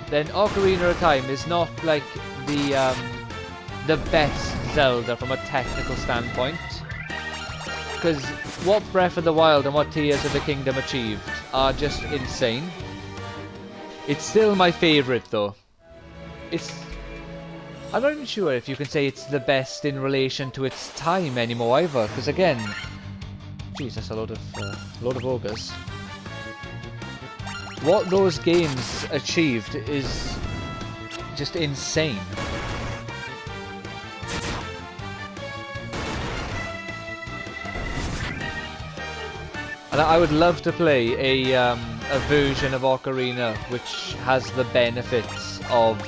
then Ocarina of Time is not like the best Zelda from a technical standpoint, because what Breath of the Wild and what Tears of the Kingdom achieved are just insane. It's still my favourite though. I'm not even sure if you can say it's the best in relation to its time anymore either, because again, jeez, that's a lot of ogres. What those games achieved is just insane. And I would love to play a version of Ocarina which has the benefits of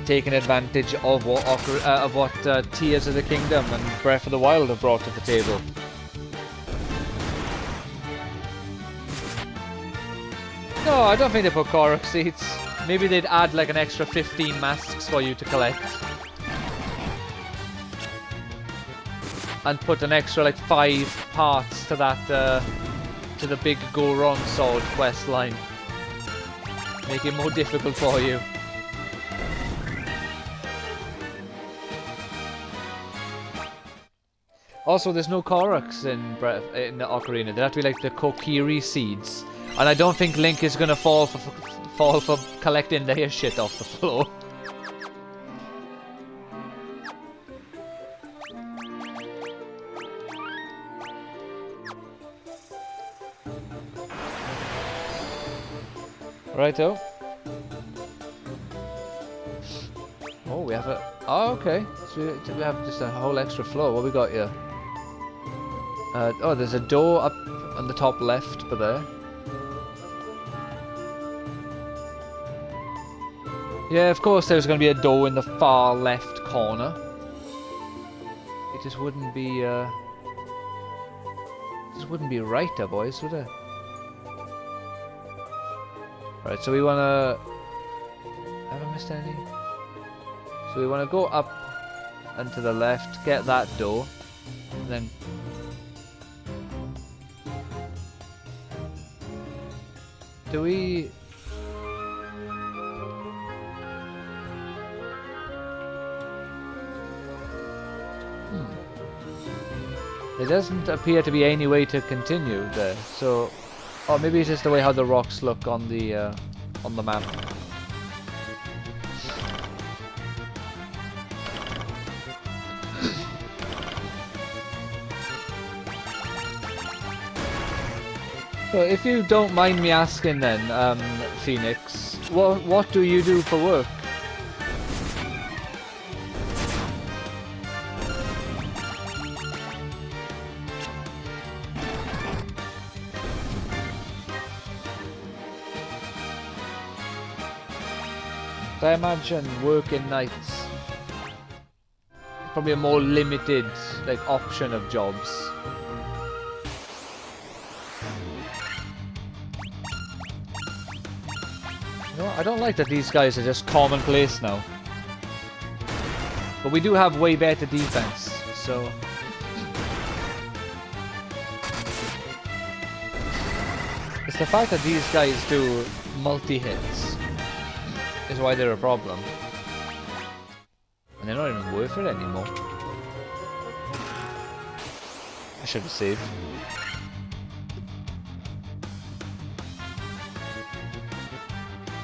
taking advantage of what Tears of the Kingdom and Breath of the Wild have brought to the table. No, I don't think they put Korok seeds. Maybe they'd add like an extra 15 masks for you to collect. And put an extra like 5 parts to that, to the big Goron sword quest line. Make it more difficult for you. Also, there's no Koroks in the Ocarina. They have to be like the Kokiri seeds. And I don't think Link is gonna fall for collecting their shit off the floor. Righto. Oh, we have a... Oh, okay. So we have just a whole extra floor. What we got here? Oh, there's a door up on the top left, but there. Yeah, of course there's going to be a door in the far left corner. It just wouldn't be, right there, boys, would it? Right, so we want to... Have I missed any? So we want to go up and to the left, get that door, and then... Do we... There doesn't appear to be any way to continue there, so... Or maybe it's just the way how the rocks look on the map. So if you don't mind me asking then, Phoenix, what do you do for work? I imagine working nights probably a more limited like option of jobs. You know, I don't like that these guys are just commonplace now. But we do have way better defense, so it's the fact that these guys do multi-hits is why they're a problem. And they're not even worth it anymore. I should have saved.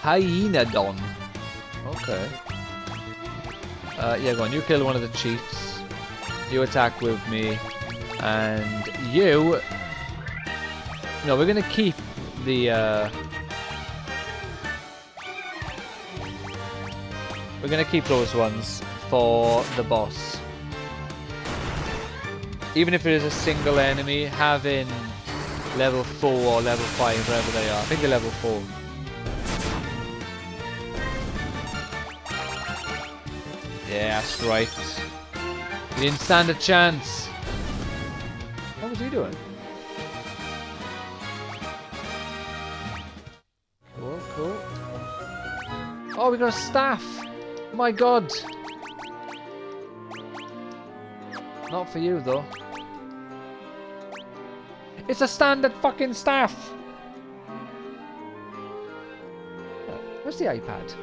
Hyenodon. Okay. Yeah, go on. You kill one of the chiefs. You attack with me. And you... No, we're gonna keep the... We're gonna keep those ones for the boss. Even if it is a single enemy, having level 4 or level 5, wherever they are. I think they're level 4. Yeah, that's right. You didn't stand a chance. What was he doing? Cool, cool. Oh, we got a staff! My god! Not for you, though. It's a standard fucking staff! Where's the iPad?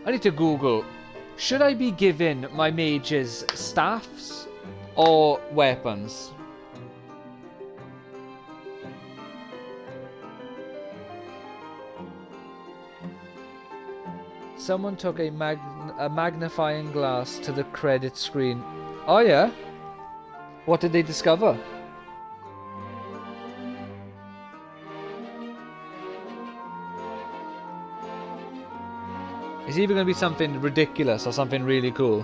I need to Google. Should I be giving my mages staffs or weapons? Someone took a magnifying glass to the credit screen. Oh yeah? What did they discover? It's either going to be something ridiculous or something really cool.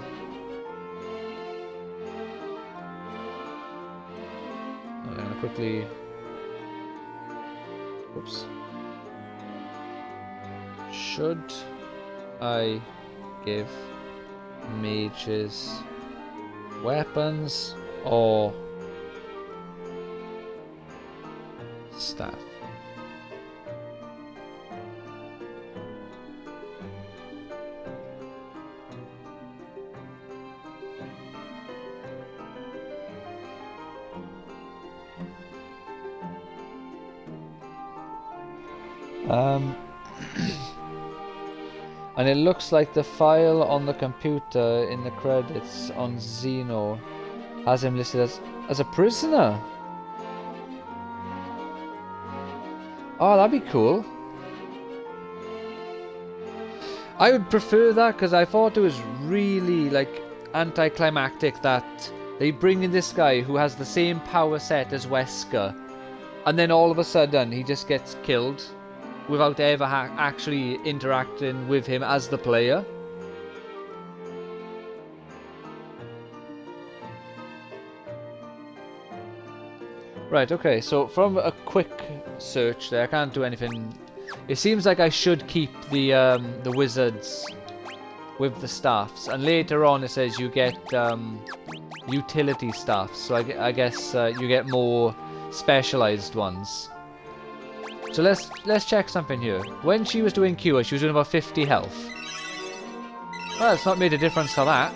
I'm going to quickly... Oops. Should I give mages weapons or staff? And it looks like the file on the computer in the credits on Xeno has him listed as a prisoner. Oh, that'd be cool. I would prefer that because I thought it was really like anticlimactic that they bring in this guy who has the same power set as Wesker, and then all of a sudden he just gets killed without ever actually interacting with him as the player. Right, okay, so from a quick search there, I can't do anything. It seems like I should keep the wizards with the staffs, and later on it says you get utility staffs, so I guess you get more specialized ones. So let's check something here. When she was doing cure, she was doing about 50 health. Well, it's not made a difference to that.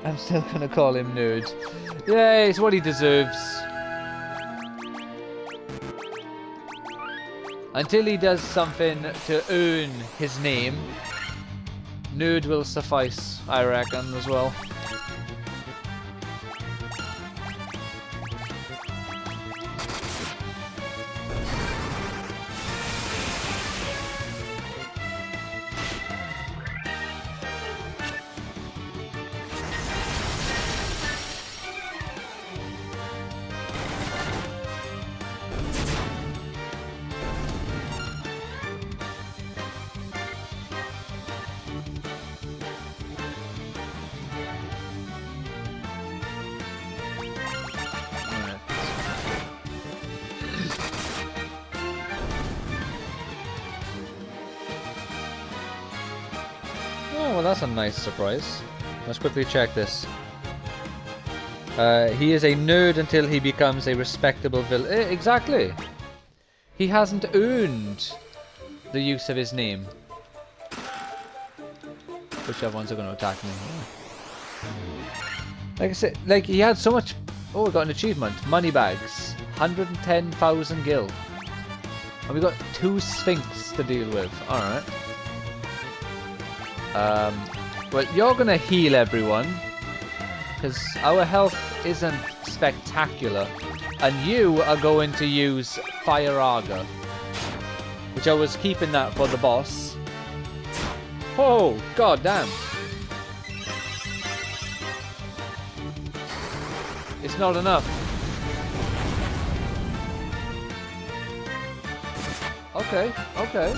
I'm still gonna call him nerd. Yay, it's what he deserves. Until he does something to earn his name, nerd will suffice, I reckon, as well. Oh, well, that's a nice surprise. Let's quickly check this. He is a nerd until he becomes a respectable villain. Exactly! He hasn't earned the use of his name. Whichever ones are going to attack me. Like I said, like he had so much... Oh, we got an achievement. Money bags. 110,000 gil. And we got 2 Sphinx to deal with. Alright. Well, you're gonna heal everyone, because our health isn't spectacular, and you are going to use Fire Arga, which I was keeping that for the boss. Oh, god damn. It's not enough. Okay, okay.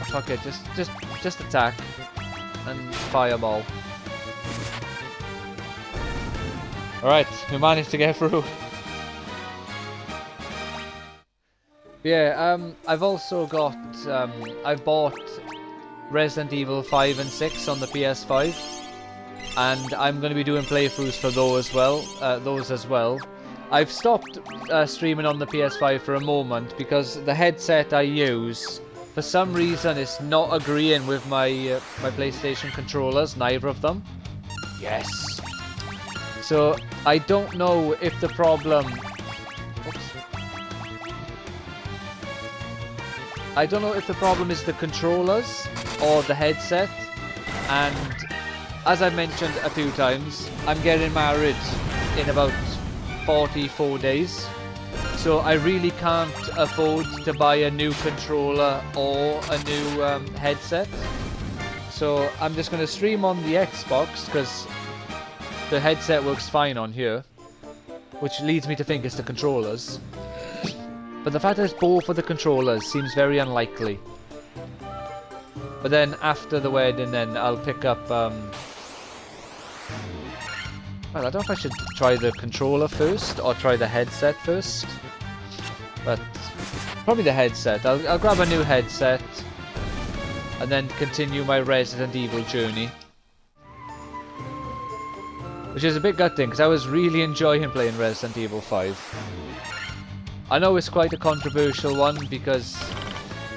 Fuck it, just attack and fireball. Alright, we managed to get through. Yeah, I've also got I've bought Resident Evil 5 and 6 on the PS5, and I'm going to be doing playthroughs for those as well. I've stopped streaming on the PS5 for a moment because the headset I use, for some reason, is not agreeing with my my PlayStation controllers, neither of them. Yes. So I don't know if the problem... Oops. I don't know if the problem is the controllers or the headset, and as I mentioned a few times, I'm getting married in about 44 days, so I really can't afford to buy a new controller or a new headset. So I'm just going to stream on the Xbox because the headset works fine on here, which leads me to think it's the controllers. But the fact that it's both of the controllers seems very unlikely. But then after the wedding, then I'll pick up well, I don't know if I should try the controller first or try the headset first, but probably the headset. I'll grab a new headset and then continue my Resident Evil journey, which is a bit gutting because I was really enjoying playing Resident Evil 5. I know it's quite a controversial one because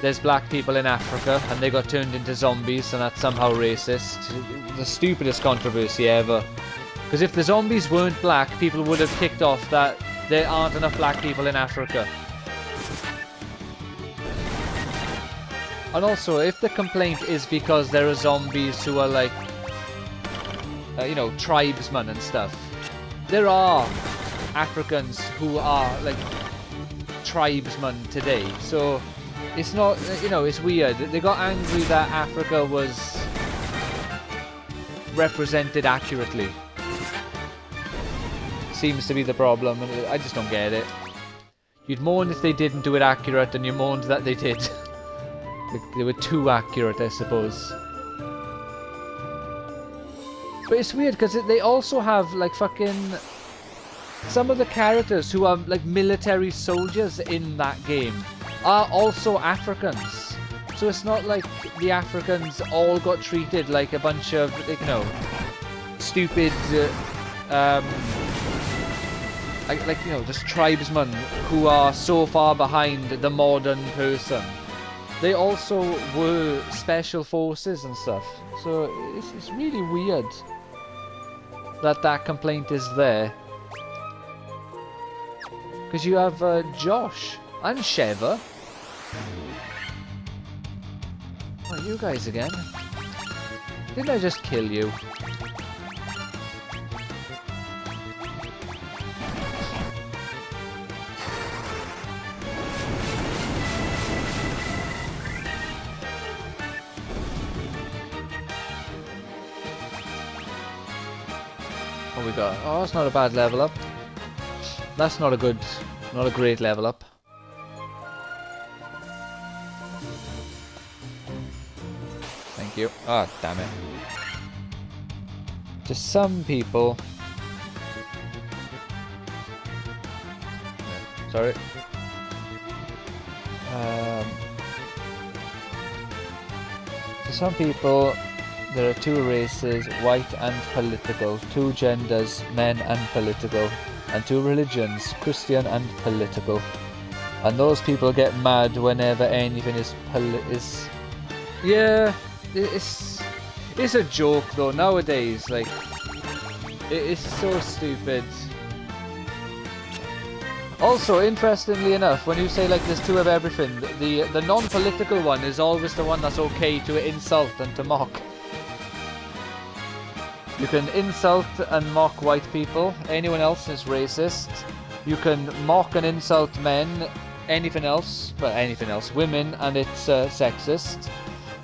there's black people in Africa and they got turned into zombies, and that's somehow racist. The stupidest controversy ever. Because if the zombies weren't black, people would have kicked off that there aren't enough black people in Africa. And also, if the complaint is because there are zombies who are like, you know, tribesmen and stuff, there are Africans who are like tribesmen today. So it's not, you know, it's weird. They got angry that Africa was represented accurately. Seems to be the problem, and I just don't get it. You'd mourn if they didn't do it accurate, and you mourned that they did. They were too accurate, I suppose. But it's weird because they also have like fucking some of the characters who are like military soldiers in that game are also Africans. So it's not like the Africans all got treated like a bunch of, like, you know, stupid like, you know, just tribesmen who are so far behind the modern person. They also were special forces and stuff. So it's really weird that that complaint is there. Because you have Josh and Sheva. Oh, you guys again. Didn't I just kill you? What we got? Oh, that's not a bad level up. That's not a great level up. Thank you. Ah, damn it. To some people... Sorry. To some people, there are two races, white and political, two genders, men and political, and two religions, Christian and political. And those people get mad whenever anything is yeah, it's a joke though nowadays. Like, it is so stupid. Also, interestingly enough, when you say like there's two of everything, the non-political one is always the one that's okay to insult and to mock. You can insult and mock white people. Anyone else is racist. You can mock and insult men. Anything else, women, and it's sexist.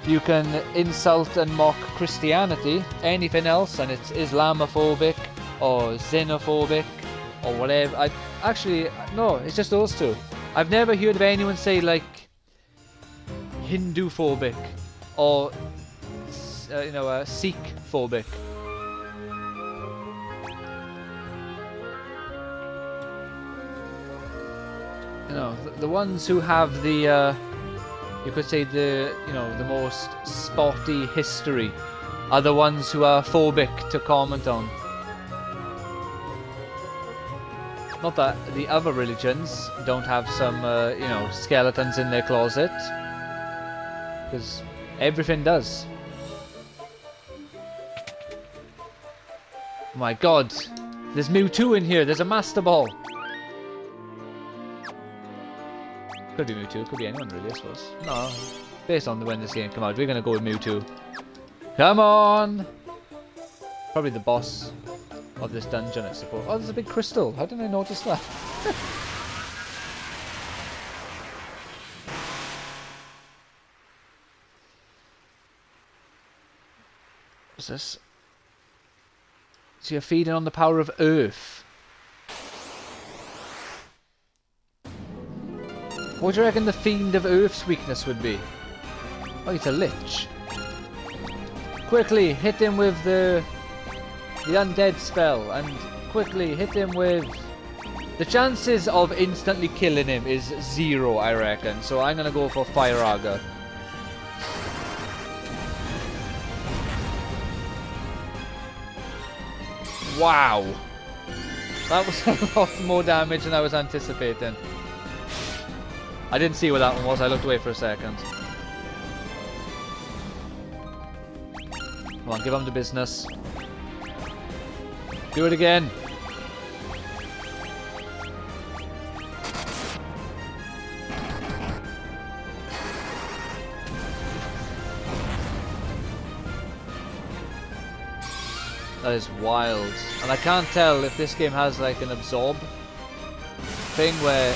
You can insult and mock Christianity. Anything else, and it's Islamophobic or xenophobic or whatever. No, it's just those two. I've never heard of anyone say like Hindu-phobic or Sikh-phobic. You know, the ones who have the, you could say the most sporty history are the ones who are phobic to comment on. Not that the other religions don't have some, skeletons in their closet. Because everything does. Oh my god. There's Mewtwo in here. There's a Master Ball. Could be Mewtwo, could be anyone really, I suppose. No, based on when this game came out, we're gonna go with Mewtwo. Come on! Probably the boss of this dungeon, I suppose. Oh, there's a big crystal. How didn't I notice that? What's this? So you're feeding on the power of Earth. What do you reckon the Fiend of Earth's weakness would be? Oh, he's a lich. Quickly hit him with the undead spell, and quickly hit him with... The chances of instantly killing him is 0, I reckon. So I'm gonna go for Fire Aga. Wow. That was a lot more damage than I was anticipating. I didn't see what that one was, I looked away for a second. Come on, give him the business. Do it again. That is wild. And I can't tell if this game has like an absorb thing where...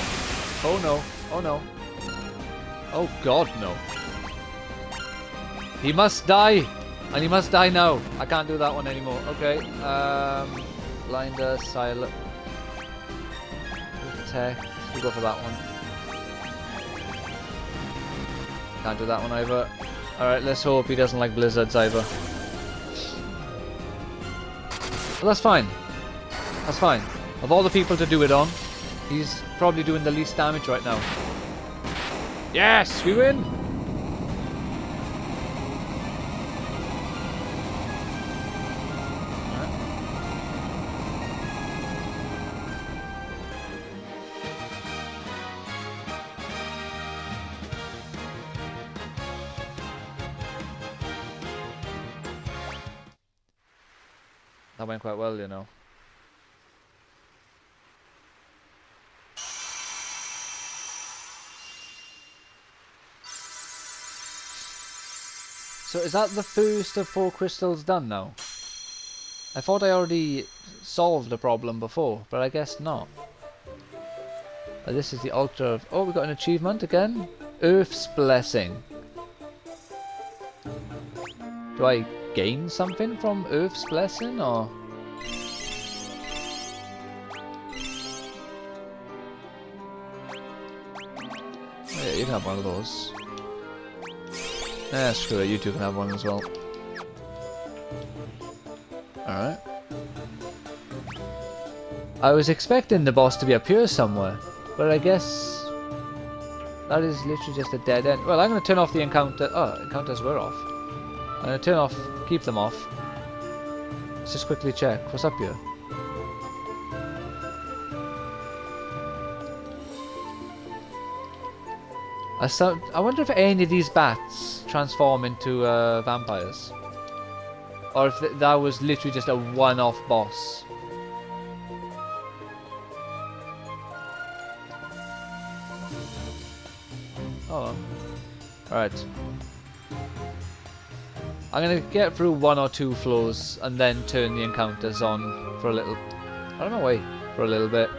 Oh no. Oh no. Oh god, no. He must die! And he must die now. I can't do that one anymore. Okay. Blinder, silent. Protect. We'll go for that one. Can't do that one either. Alright, let's hope he doesn't like blizzards either. Well, that's fine. That's fine. Of all the people to do it on, he's probably doing the least damage right now. Yes, we win! That went quite well, you know. So is that the first of 4 crystals done now? I thought I already solved the problem before, but I guess not. This is the altar of... Oh, we got an achievement again. Earth's Blessing. Do I gain something from Earth's Blessing, or...? Oh, yeah, you can have one of those. Screw it, you two can have one as well. Alright. I was expecting the boss to be up here somewhere, but I guess that is literally just a dead end. Well, I'm going to turn off the encounter. Oh, encounters were off. I'm going to turn off, keep them off. Let's just quickly check. What's up here? I wonder if any of these bats transform into vampires. Or if that was literally just a one-off boss. Oh. Alright. I'm gonna get through 1 or 2 floors and then turn the encounters on for a little... out of my way for a little bit.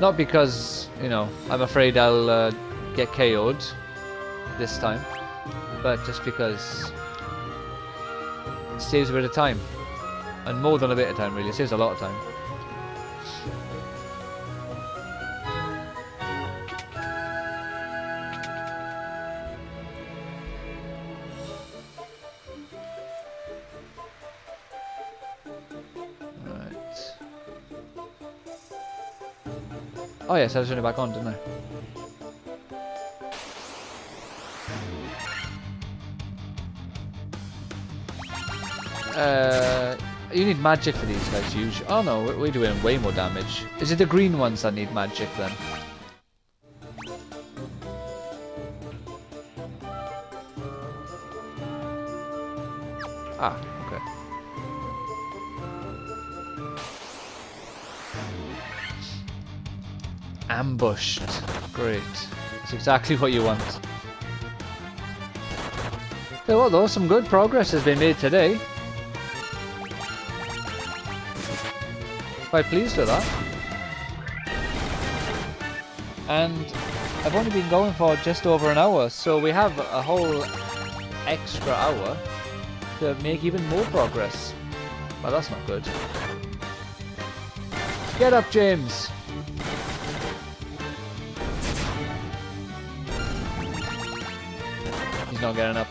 Not because, you know, I'm afraid I'll get KO'd this time. But just because it saves a bit of time. And more than a bit of time, really. It saves a lot of time. Oh yes, I was turning it back on, didn't I? You need magic for these guys, usually. Oh no, we're doing way more damage. Is it the green ones that need magic then? Ah, okay. Ambushed. Great. That's exactly what you want. Okay, well though, some good progress has been made today. Quite pleased with that. And I've only been going for just over an hour, so we have a whole extra hour to make even more progress. Well, that's not good. Get up, James! He's not getting up.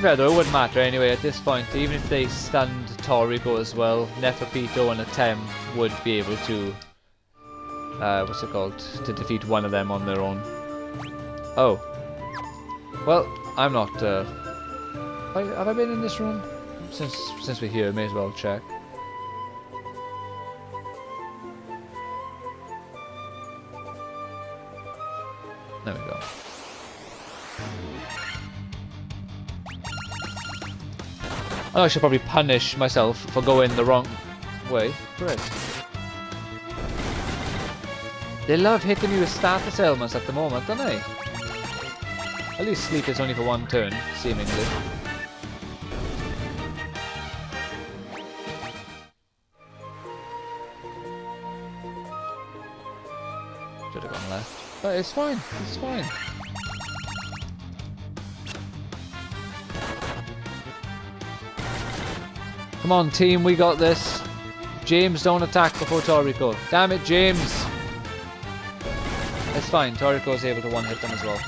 Yeah, though, it wouldn't matter anyway at this point. Even if they stunned Toriko as well, Neferpito and Atem would be able to... what's it called? To defeat one of them on their own. Oh. Well, I'm not... have I been in this room? Since we're here, may as well check. There we go. I should probably punish myself for going the wrong way. Great. They love hitting me with status ailments at the moment, don't they? At least sleep is only for 1 turn, seemingly. Should have gone left. But it's fine, it's fine. Come on, team, we got this. James, don't attack before Toriko. Damn it, James! It's fine, Toriko's able to one-hit them as well.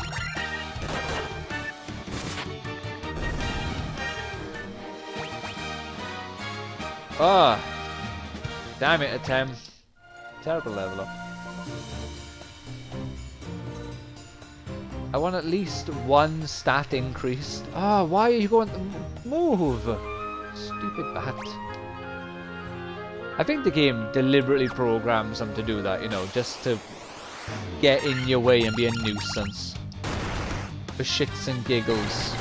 Ah! Damn it, Atem. Terrible level up. I want at least 1 stat increase. Ah, why are you going... Move! Stupid bat. I think the game deliberately programs them to do that, you know, just to get in your way and be a nuisance. For shits and giggles.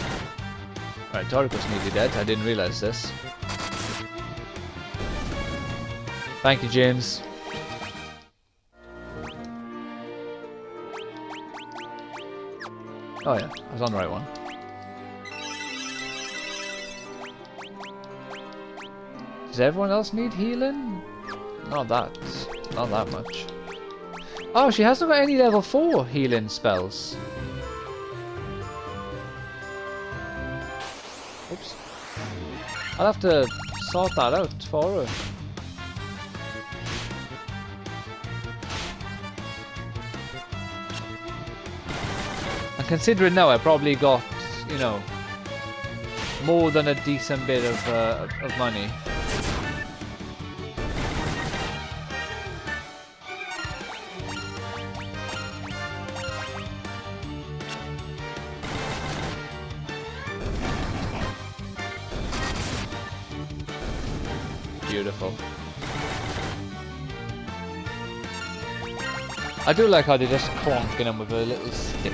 Alright, Toriko's nearly dead. I didn't realise this. Thank you, James. Oh yeah, I was on the right one. Does everyone else need healing? Not that much. Oh, she hasn't got any level 4 healing spells. Oops. I'll have to sort that out for her. And considering now I probably got, you know, more than a decent bit of money. Beautiful. I do like how they're just clonking him with a little stick.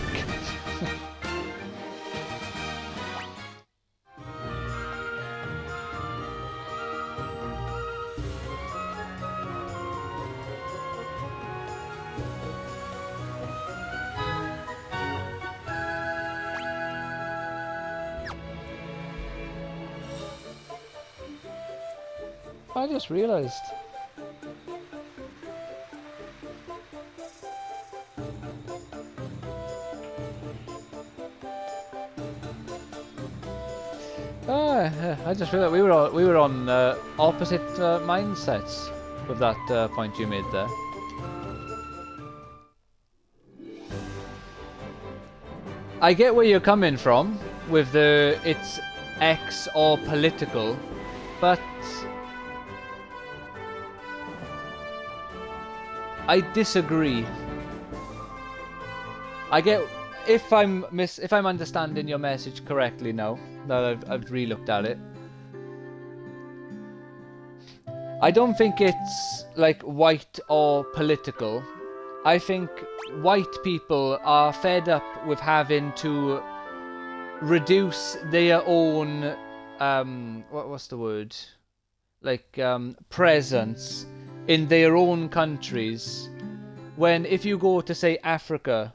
I just realized. I just realized we were on opposite mindsets with that point you made there. I get where you're coming from with the it's X or political, but I disagree. I get if I'm understanding your message correctly now that I've re-looked at it. I don't think it's like white or political. I think white people are fed up with having to reduce their own what's the word? Like presence in their own countries, when if you go to say Africa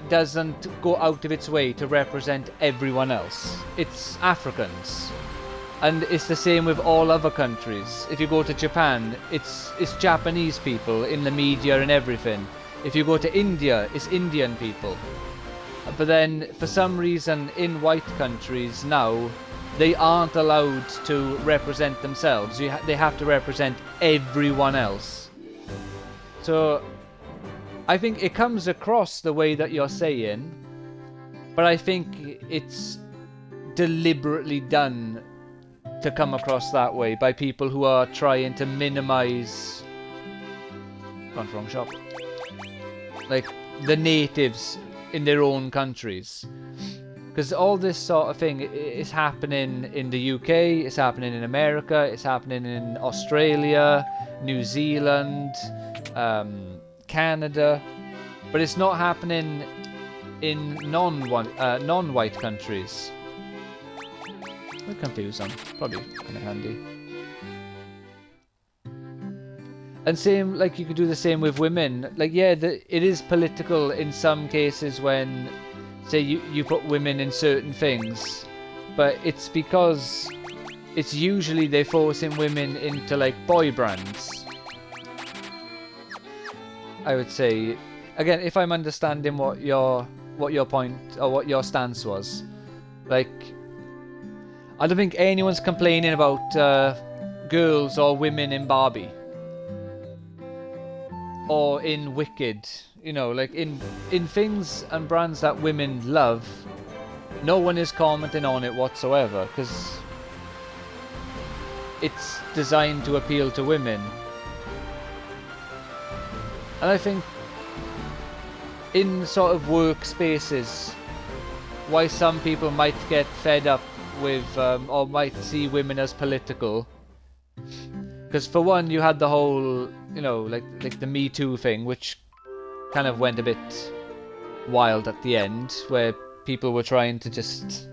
doesn't go out of its way to represent everyone else. It's Africans. And it's the same with all other countries. If you go to Japan, it's Japanese people in the media and everything. If you go to India, it's Indian people. But then, for some reason, in white countries now, they aren't allowed to represent themselves. They have to represent everyone else. So, I think it comes across the way that you're saying, but I think it's deliberately done to come across that way by people who are trying to minimize... Gone wrong shop. Like, the natives in their own countries. Because all this sort of thing is happening in the UK, it's happening in America, it's happening in Australia, New Zealand, Canada, but it's not happening in non-white countries. We're confused, probably kind of handy. And same, like you could do the same with women. Like, yeah, it is political in some cases when, say, you put women in certain things, but it's because it's usually they're forcing women into like boy bands. I would say, again, if I'm understanding what your point or what your stance was, like, I don't think anyone's complaining about girls or women in Barbie or in Wicked, you know, like in things and brands that women love. No one is commenting on it whatsoever because it's designed to appeal to women. And I think in sort of workspaces, why some people might get fed up with or might see women as political, because for one, you had the whole, you know, like the Me Too thing, which kind of went a bit wild at the end, where people were trying to just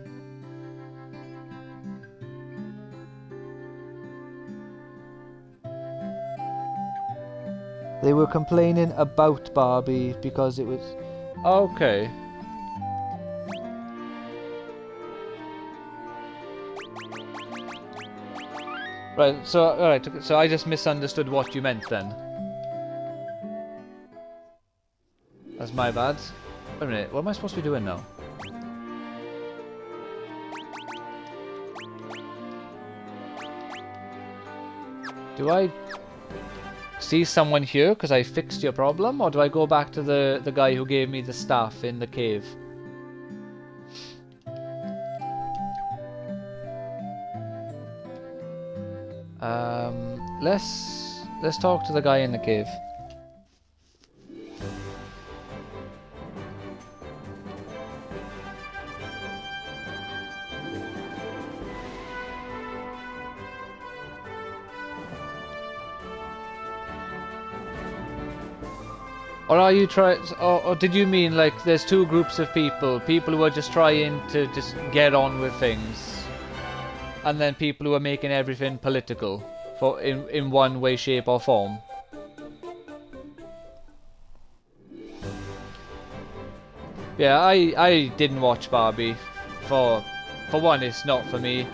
they were complaining about Barbie because it was okay. Right, so alright, so I just misunderstood what you meant then. That's my bad. Wait a minute, what am I supposed to be doing now? Do I see someone here because I fixed your problem, or do I go back to the guy who gave me the staff in the cave? Let's talk to the guy in the cave. Or are you trying? Or did you mean like there's two groups of people? People who are just trying to just get on with things, and then people who are making everything political, for in one way, shape, or form. Yeah, I didn't watch Barbie. For one, it's not for me,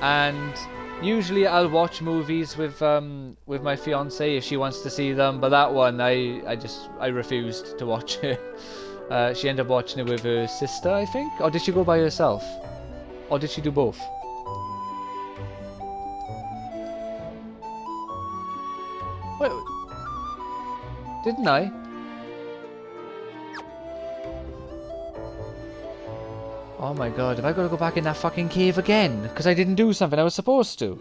and usually I'll watch movies with my fiance if she wants to see them, but that one I refused to watch it. She ended up watching it with her sister, I think, or did she go by herself, or did she do both? Wait, didn't I? Oh my god, have I got to go back in that fucking cave again? Because I didn't do something I was supposed to.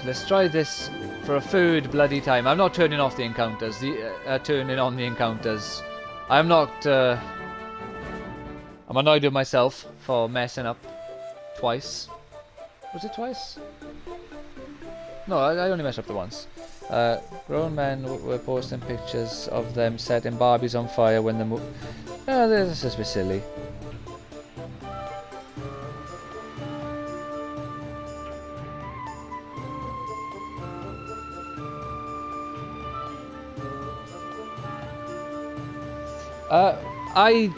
Let's try this for a third bloody time. I'm not turning off the encounters. Turning on the encounters. I'm not. I'm annoyed with myself for messing up twice. Was it twice? No, I only messed up the once. Grown men were posting pictures of them setting Barbies on fire when the this is a bit silly. I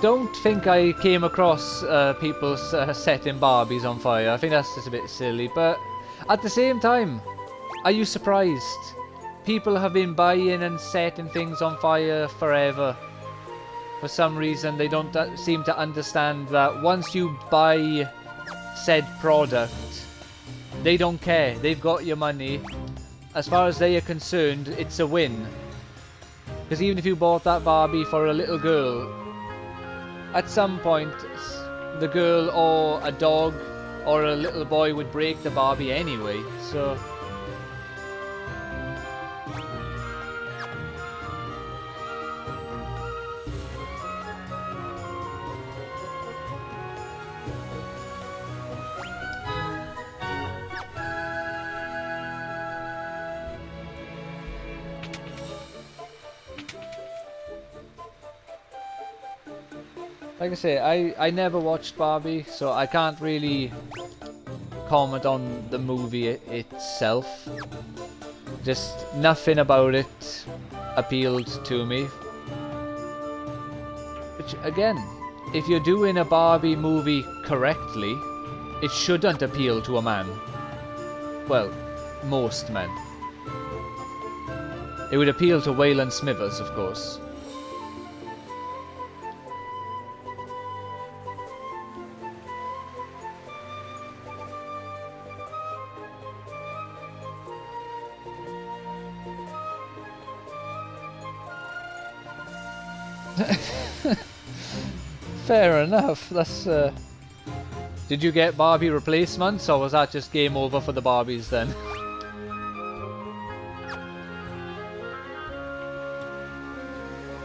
don't think I came across people setting Barbies on fire. I think that's just a bit silly, but at the same time, are you surprised? People have been buying and setting things on fire forever. For some reason, they don't seem to understand that once you buy said product, they don't care. They've got your money. As far as they are concerned, it's a win. Because even if you bought that Barbie for a little girl, at some point the girl or a dog or a little boy would break the Barbie anyway, so... Like I say, I never watched Barbie, so I can't really comment on the movie itself. Just nothing about it appealed to me. Which, again, if you're doing a Barbie movie correctly, it shouldn't appeal to a man. Well, most men. It would appeal to Waylon Smithers, of course. Fair enough. That's. Did you get Barbie replacements, or was that just game over for the Barbies then?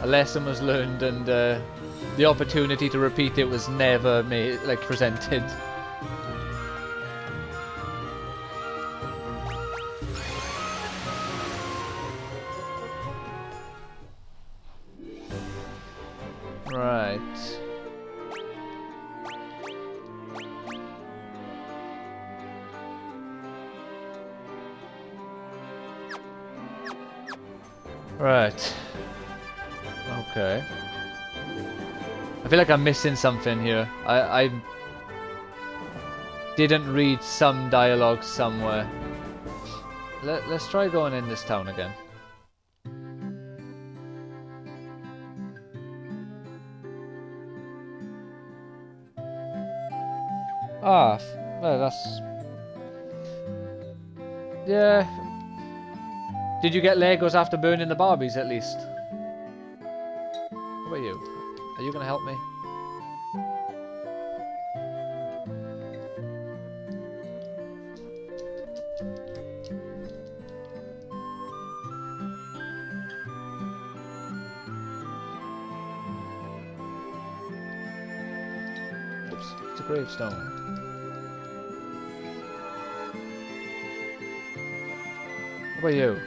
A lesson was learned, and the opportunity to repeat it was never presented. Right. Right. Okay. I feel like I'm missing something here. I didn't read some dialogue somewhere. Let's try going in this town again. Ah, well, that's... Yeah. Did you get Legos after burning the Barbies, at least? What about you? Are you gonna help me? Oops, it's a gravestone. What about you?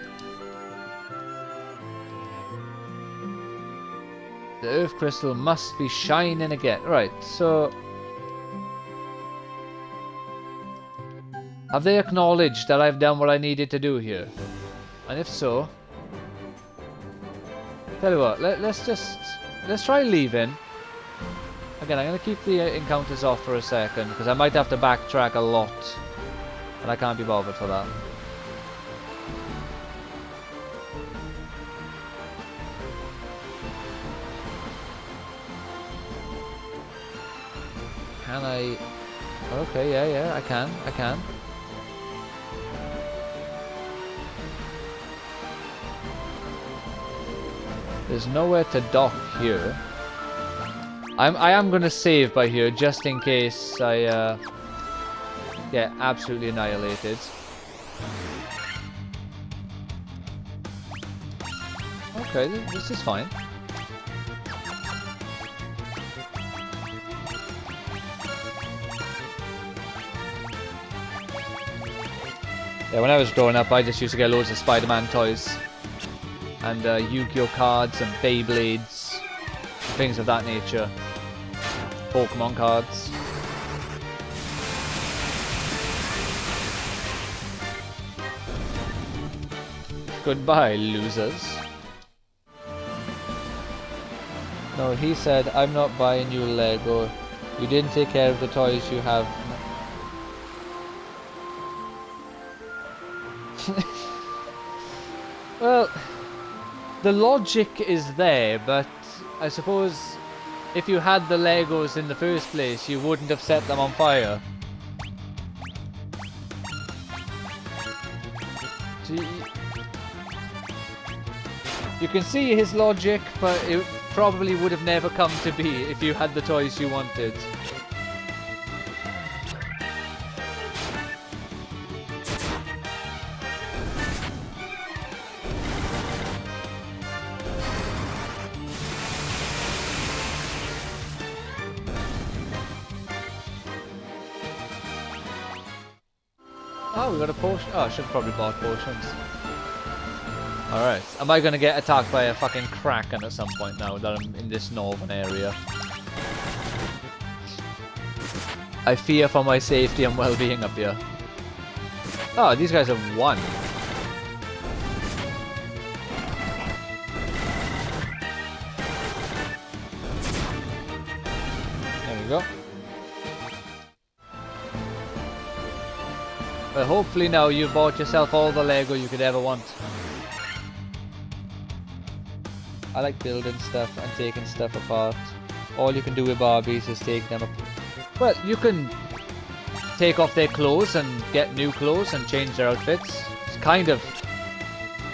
The Earth Crystal must be shining again. Right, so... Have they acknowledged that I've done what I needed to do here? And if so... Tell you what, let's try leaving. Again, I'm going to keep the encounters off for a second, because I might have to backtrack a lot. And I can't be bothered for that. Can I... Okay, yeah, I can. There's nowhere to dock here. I am gonna save by here just in case I get absolutely annihilated. Okay, this is fine. Yeah, when I was growing up, I just used to get loads of Spider-Man toys. And Yu-Gi-Oh cards and Beyblades. Things of that nature. Pokemon cards. Goodbye, losers. No, he said, I'm not buying you Lego. You didn't take care of the toys you have. Well, the logic is there, but I suppose if you had the Legos in the first place, you wouldn't have set them on fire. You can see his logic, but it probably would have never come to be if you had the toys you wanted. Oh, we got a potion. Oh, I should have probably bought potions. Alright. Am I gonna get attacked by a fucking kraken at some point now that I'm in this northern area? I fear for my safety and well-being up here. Oh, these guys have won. There we go. Well, hopefully now you've bought yourself all the Lego you could ever want. I like building stuff and taking stuff apart. All you can do with Barbies is take them apart. Well, you can take off their clothes and get new clothes and change their outfits. It's kind of...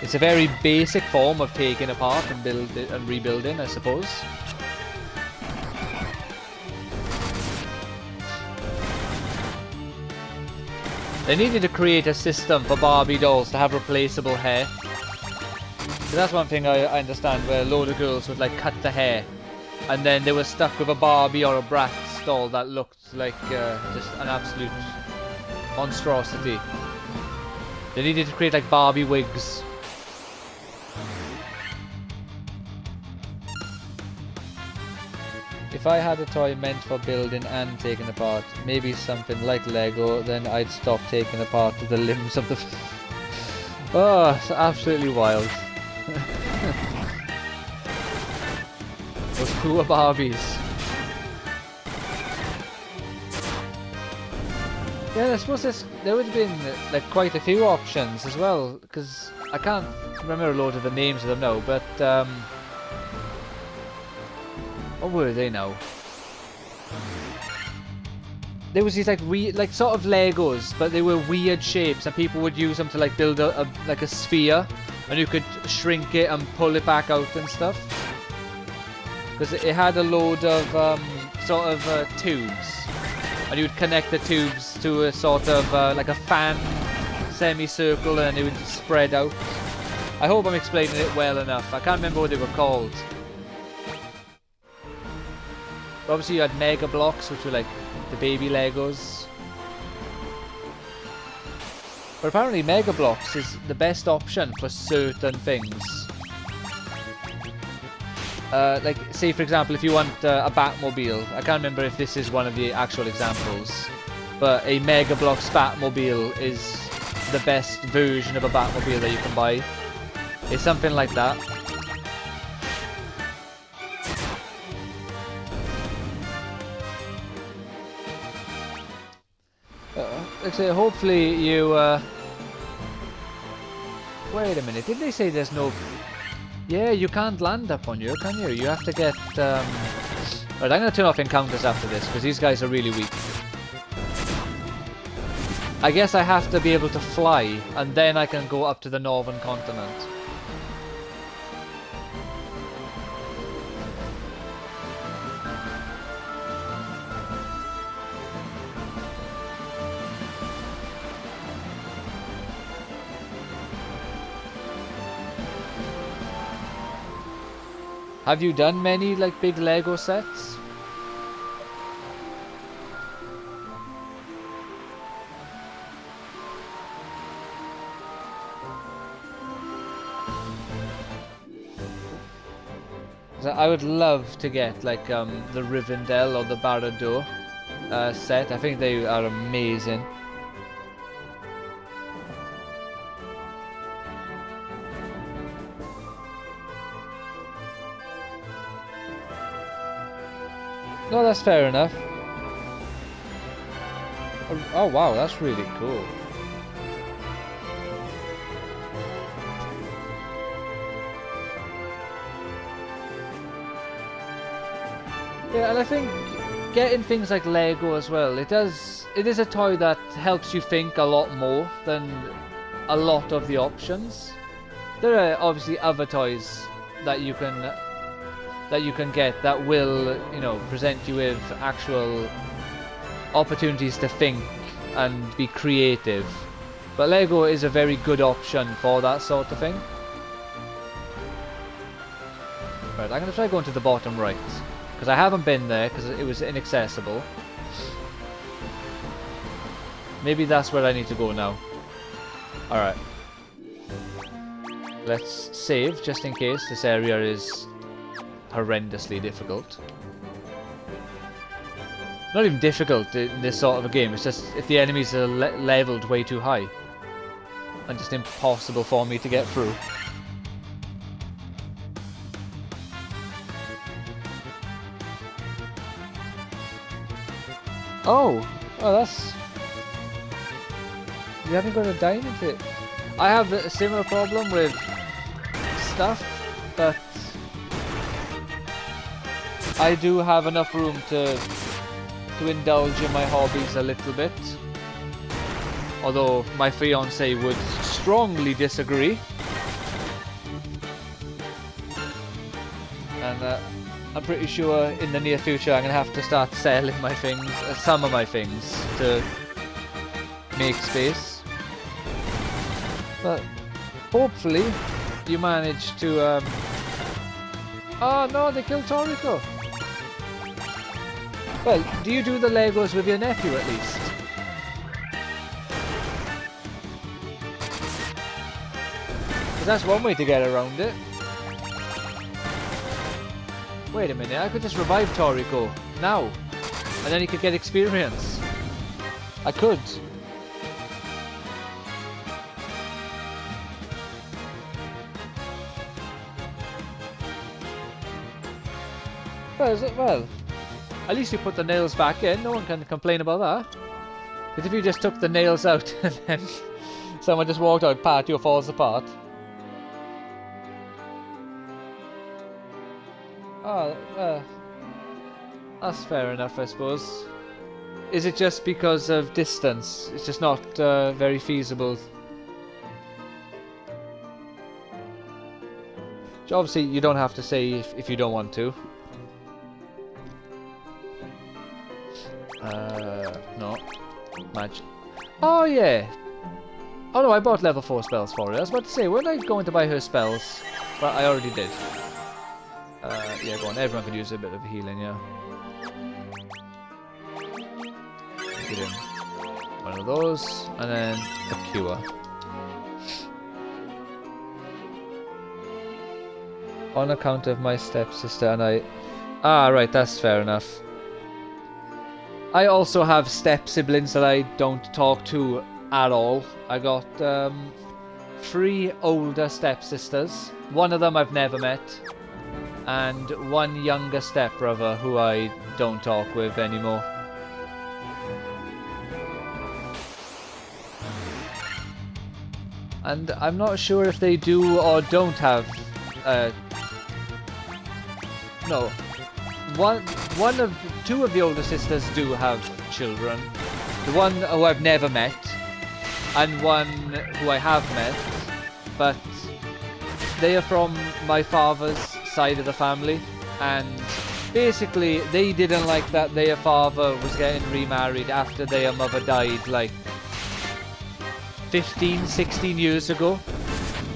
It's a very basic form of taking apart and build and rebuilding, I suppose. They needed to create a system for Barbie dolls to have replaceable hair. So that's one thing I understand, where a load of girls would like cut the hair and then they were stuck with a Barbie or a Bratz doll that looked like just an absolute monstrosity. They needed to create like Barbie wigs. If I had a toy meant for building and taking apart, maybe something like Lego, then I'd stop taking apart the limbs of the... Oh, it's absolutely wild. Those poor Barbies. Yeah, I suppose there would have been like quite a few options as well, because I can't remember a load of the names of them now, but what were they now? There was these like weird, like sort of Legos, but they were weird shapes, and people would use them to like build like a sphere, and you could shrink it and pull it back out and stuff. Because it had a load of sort of tubes, and you would connect the tubes to a sort of like a fan semicircle, and it would spread out. I hope I'm explaining it well enough. I can't remember what they were called. But obviously you had Mega Blocks, which were like the baby Legos. But apparently Mega Blocks is the best option for certain things. Like, say for example, if you want a Batmobile, I can't remember if this is one of the actual examples, but a Mega Bloks Batmobile is the best version of a Batmobile that you can buy. It's something like that. Like I say, hopefully you... Wait a minute, did they say there's no... Yeah, you can't land up on you, can you? You have to get... Right, I'm going to turn off encounters after this, because these guys are really weak. I guess I have to be able to fly, and then I can go up to the northern continent. Have you done many like big Lego sets? I would love to get like the Rivendell or the Barad-dûr set. I think they are amazing. No, that's fair enough. Oh wow, that's really cool. Yeah, and I think getting things like Lego as well, it is a toy that helps you think a lot more than a lot of the options. There are obviously other toys that you can get that will, you know, present you with actual opportunities to think and be creative. But Lego is a very good option for that sort of thing. Right, I'm going to try going to the bottom right, because I haven't been there because it was inaccessible. Maybe that's where I need to go now. Alright. Let's save just in case this area is horrendously difficult. Not even difficult in this sort of a game, it's just if the enemies are leveled way too high and just impossible for me to get through. Oh, that's... You haven't got a diamond hit. I have a similar problem with stuff, but I do have enough room to indulge in my hobbies a little bit. Although my fiance would strongly disagree. And I'm pretty sure in the near future I'm going to have to start selling my things, some of my things, to make space. But hopefully you manage to... Oh no, they killed Toriko! Well, do you do the Legos with your nephew at least? Because that's one way to get around it. Wait a minute, I could just revive Toriko now, and then he could get experience. I could. Well, at least you put the nails back in, no one can complain about that. But if you just took the nails out and then someone just walked out, patio falls apart. Oh, that's fair enough, I suppose. Is it just because of distance? It's just not very feasible. So obviously, you don't have to say if you don't want to. No. Magic. Oh, yeah. Oh, no, I bought level 4 spells for her. I was about to say, weren't I going to buy her spells? But I already did. Yeah, go on. Everyone could use a bit of healing, yeah. Get in one of those, and then a cure. On account of my stepsister and I... Ah, right, that's fair enough. I also have step-siblings that I don't talk to at all. I got 3 older stepsisters. One of them I've never met. And 1 younger stepbrother who I don't talk with anymore. And I'm not sure if they do or don't have... No. Two of the older sisters do have children. The one who I've never met, and one who I have met, but they are from my father's side of the family, and basically they didn't like that their father was getting remarried after their mother died like 15, 16 years ago.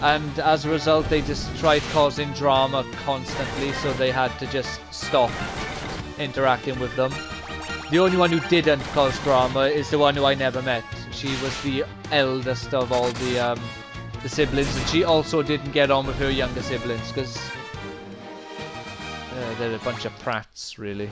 And as a result, they just tried causing drama constantly, so they had to just stop interacting with them. The only one who didn't cause drama is the one who I never met. She was the eldest of all the siblings, and she also didn't get on with her younger siblings, because they're a bunch of prats, really.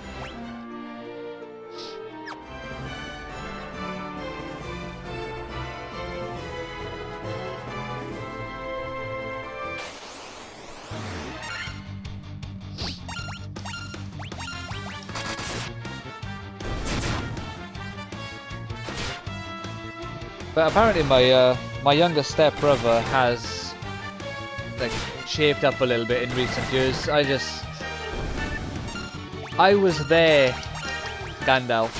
But apparently my younger stepbrother has like shaped up a little bit in recent years. I was there, Gandalf.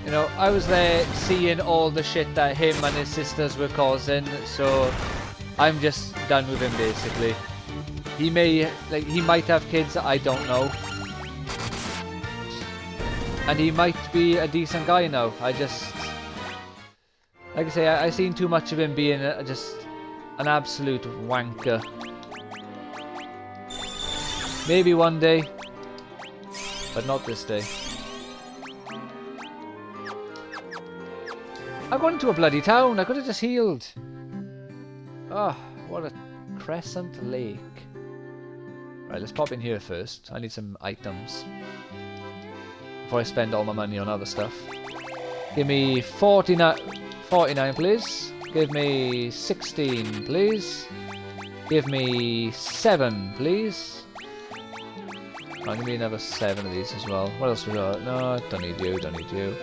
You know, I was there seeing all the shit that him and his sisters were causing, so I'm just done with him basically. He might have kids, I don't know. And he might be a decent guy now. Like I say, I've seen too much of him being just an absolute wanker. Maybe one day, but not this day. I'm going to a bloody town. I could have just healed. Ah, oh, what a crescent lake. Right, let's pop in here first. I need some items before I spend all my money on other stuff. Give me 49, please. Give me 16, please. Give me 7, please. Oh, give me another 7 of these as well. What else we got? No, don't need you, don't need you.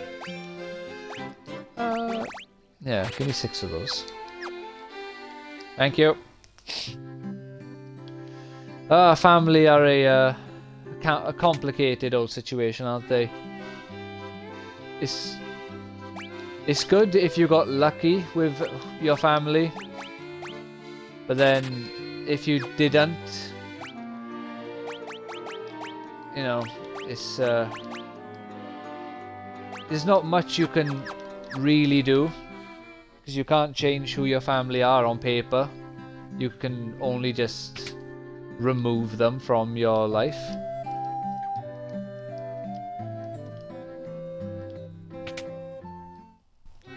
Yeah, give me 6 of those. Thank you. Family are a complicated old situation, aren't they? It's good if you got lucky with your family, but then if you didn't, you know, it's there's not much you can really do, because you can't change who your family are on paper. You can only just remove them from your life.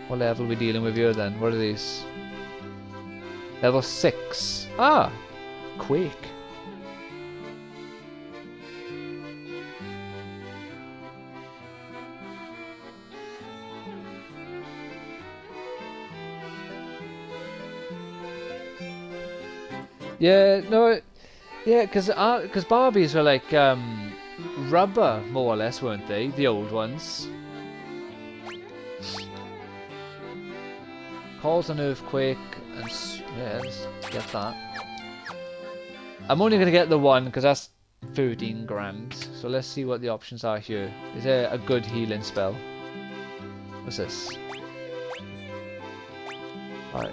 What level are we dealing with here then? What are these? Level 6. Ah! Quake. Yeah, no, yeah, because Barbies were like rubber, more or less, weren't they? The old ones. Cause an earthquake, and yeah, let's get that. I'm only gonna get the one because that's 13 grand. So let's see what the options are here. Is there a good healing spell? What's this? Alright.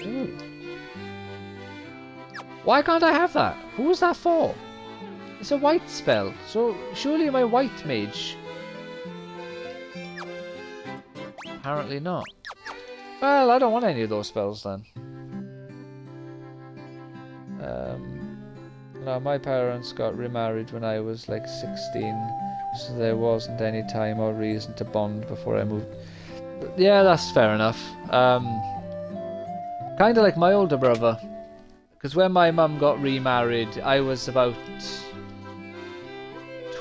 Ooh. Why can't I have that? Who was that for? It's a white spell, so surely my white mage. Apparently not. Well, I don't want any of those spells then. No, my parents got remarried when I was like 16, so there wasn't any time or reason to bond before I moved. Yeah, that's fair enough. Kind of like my older brother. Because when my mum got remarried, I was about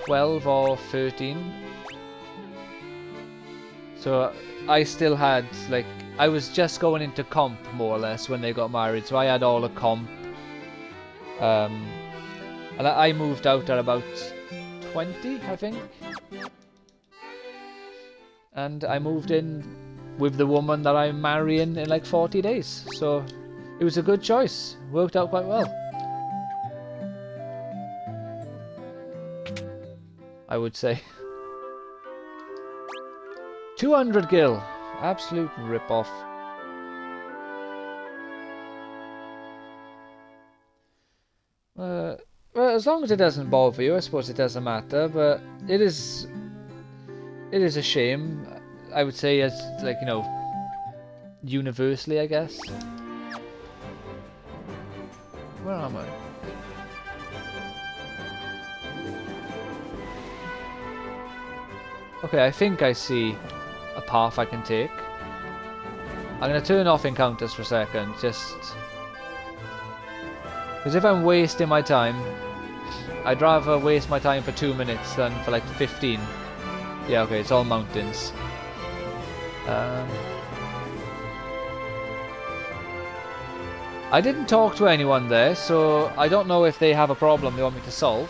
12 or 13. So I still had, like, I was just going into comp, more or less, when they got married. So I had all the comp. And I moved out at about 20, I think. And I moved in with the woman that I'm marrying in like 40 days. So it was a good choice. Worked out quite well, I would say. 200 gil. Absolute rip-off. Well, as long as it doesn't bother you, I suppose it doesn't matter, but it is a shame, I would say, as, like, you know, universally, I guess. Where am I? Okay, I think I see a path I can take. I'm gonna turn off encounters for a second, just... because if I'm wasting my time, I'd rather waste my time for 2 minutes than for like 15. Yeah, okay, it's all mountains. I didn't talk to anyone there, so I don't know if they have a problem they want me to solve.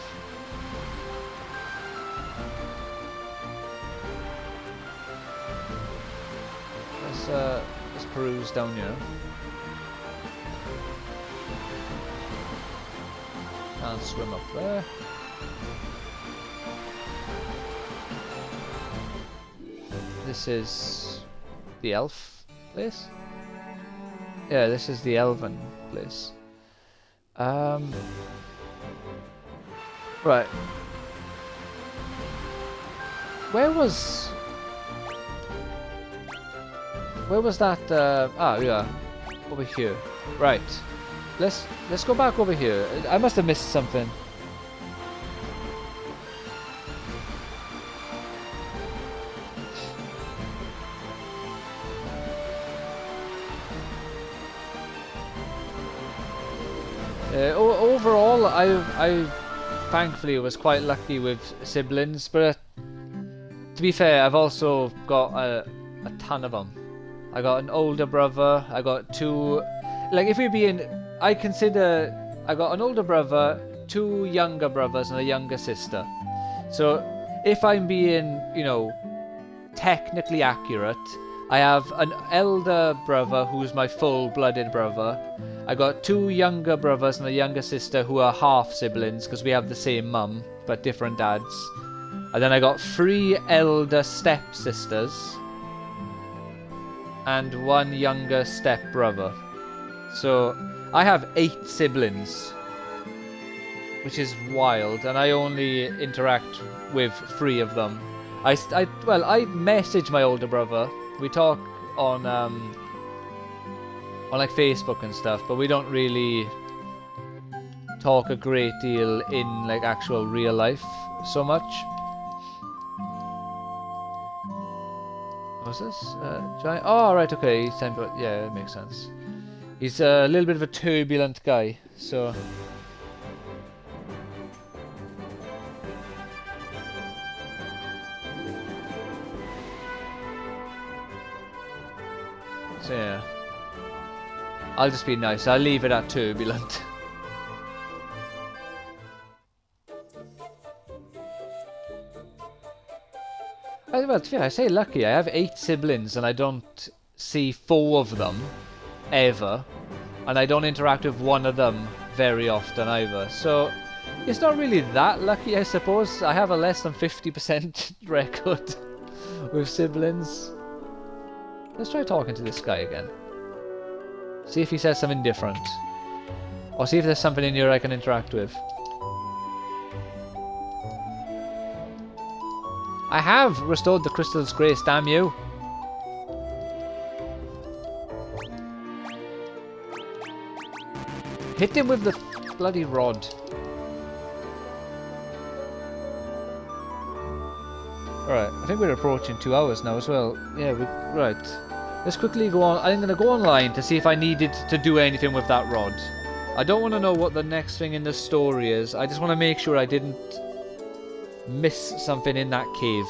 Let's peruse down here. Can't swim up there. This is the elf place? Yeah, this is the elven place. Right. Where was that? Yeah, over here. Right. Let's go back over here. I must have missed something. Overall, I thankfully was quite lucky with siblings, but to be fair, I've also got a ton of them. I got an older brother. I got two. Like, if we're being, I consider I got an older brother, two younger brothers, and a younger sister. So if I'm being, you know, technically accurate, I have an elder brother who's my full-blooded brother. I got two younger brothers and a younger sister who are half siblings because we have the same mum but different dads. And then I got 3 elder step-sisters and 1 younger step-brother. So I have 8 siblings, which is wild, and I only interact with 3 of them. I message my older brother. We talk on like Facebook and stuff, but we don't really talk a great deal in like actual real life so much. What's this? Giant. Oh, right. Okay. He's time for. Yeah, it makes sense. He's a little bit of a turbulent guy, so. So yeah. I'll just be nice. I'll leave it at turbulent. Well, to be fair, I say lucky. I have 8 siblings and I don't see 4 of them ever. And I don't interact with one of them very often either. So it's not really that lucky, I suppose. I have a less than 50% record with siblings. Let's try talking to this guy again. See if he says something different. Or see if there's something in here I can interact with. I have restored the crystal's grace, damn you. Hit him with the bloody rod. Alright, I think we're approaching 2 hours now as well. Yeah, right. Let's quickly go on. I'm going to go online to see if I needed to do anything with that rod. I don't want to know what the next thing in the story is. I just want to make sure I didn't miss something in that cave.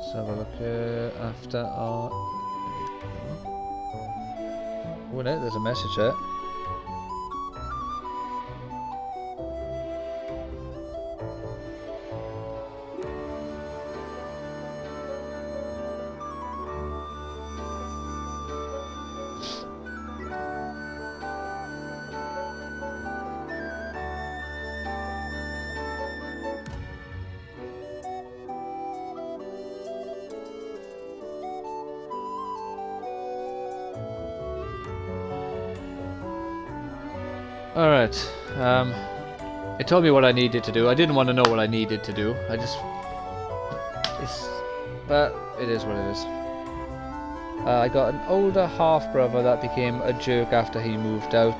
Let's have a look after our... Oh no, there's a message there. Alright, it told me what I needed to do. I didn't want to know what I needed to do. But it is what it is. I got an older half-brother that became a jerk after he moved out.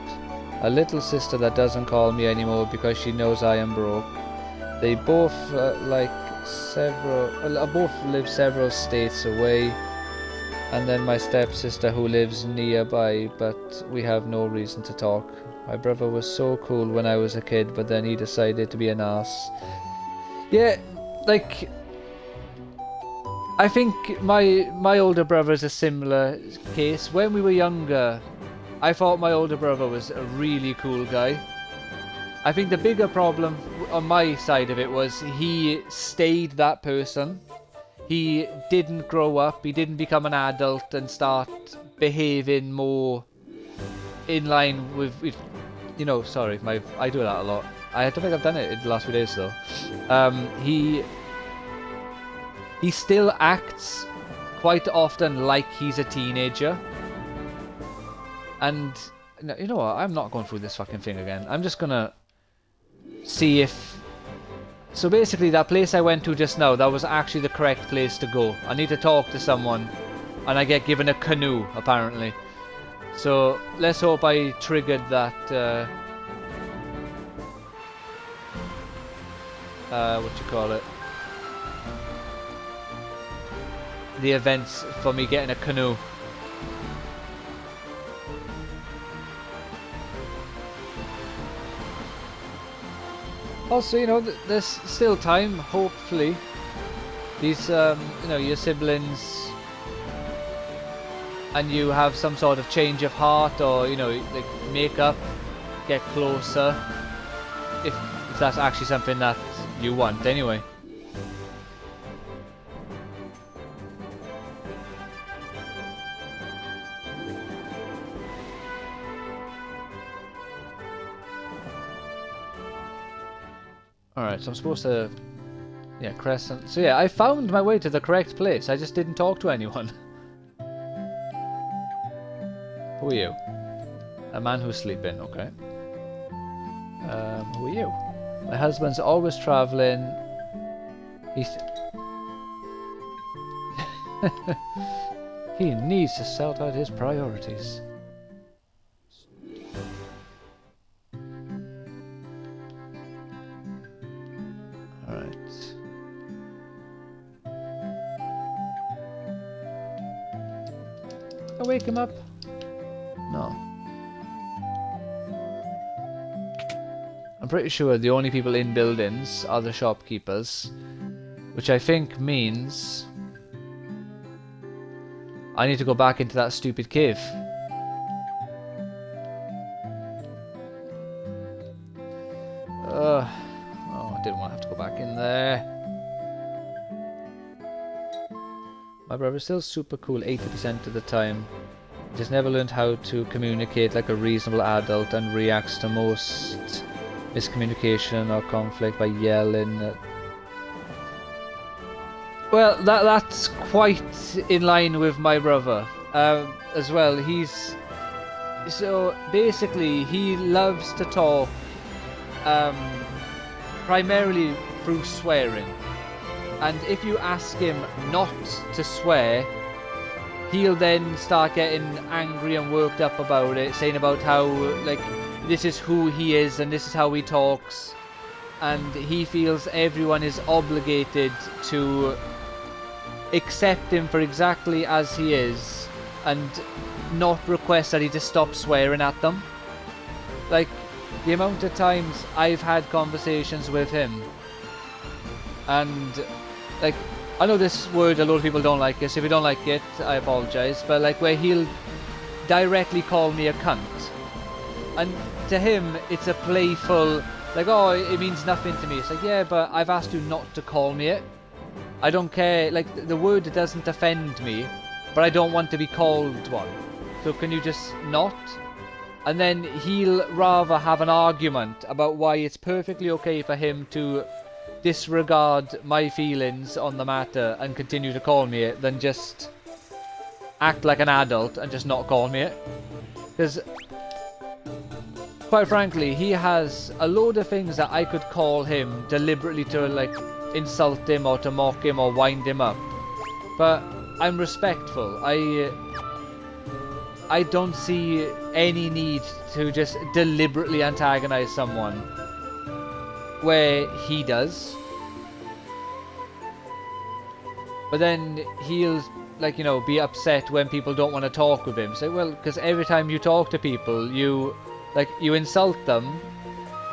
A little sister that doesn't call me anymore because she knows I am broke. They both both live several states away. And then my stepsister who lives nearby, but we have no reason to talk. My brother was so cool when I was a kid, but then he decided to be an ass. Yeah, like... I think my older brother is a similar case. When we were younger, I thought my older brother was a really cool guy. I think the bigger problem on my side of it was he stayed that person. He didn't grow up, he didn't become an adult and start behaving more in line with you know, sorry, I do that a lot. I don't think I've done it in the last few days though. He still acts quite often like he's a teenager. And you know what, I'm not going through this fucking thing again. I'm just gonna see if... So basically that place I went to just now, that was actually the correct place to go. I need to talk to someone and I get given a canoe apparently. So let's hope I triggered that what you call it, the events for me getting a canoe. Also, you know, there's still time. Hopefully these you know, your siblings and you have some sort of change of heart, or you know, like make up, get closer, if that's actually something that you want anyway. Alright, so I'm supposed to... Yeah, Crescent. So yeah, I found my way to the correct place. I just didn't talk to anyone. Who are you? A man who's sleeping, okay. Who are you? My husband's always traveling. He's... He needs to sort out his priorities. Alright. Can I wake him up? No. I'm pretty sure the only people in buildings are the shopkeepers, which I think means I need to go back into that stupid cave. Oh, I didn't want to have to go back in there. My brother's still super cool 80% of the time. He just never learned how to communicate like a reasonable adult and reacts to most miscommunication or conflict by yelling. Well, that's quite in line with my brother as well. He's so basically he loves to talk primarily through swearing, and if you ask him not to swear, he'll then start getting angry and worked up about it, saying about how like this is who he is and this is how he talks, and he feels everyone is obligated to accept him for exactly as he is and not request that he just stop swearing at them. Like, the amount of times I've had conversations with him, and like, I know this word a lot of people don't like it, so if you don't like it, I apologise, but like where he'll directly call me a cunt, and to him it's a playful like, oh, it means nothing to me. It's like, yeah, but I've asked you not to call me it. I don't care, like the word doesn't offend me, but I don't want to be called one, so can you just not? And then he'll rather have an argument about why it's perfectly okay for him to disregard my feelings on the matter and continue to call me it than just act like an adult and just not call me it. Because quite frankly, he has a load of things that I could call him deliberately to like insult him or to mock him or wind him up, but I'm respectful. I don't see any need to just deliberately antagonize someone where he does. But then he'll, like, you know, be upset when people don't want to talk with him. Say, well, because every time you talk to people, you insult them.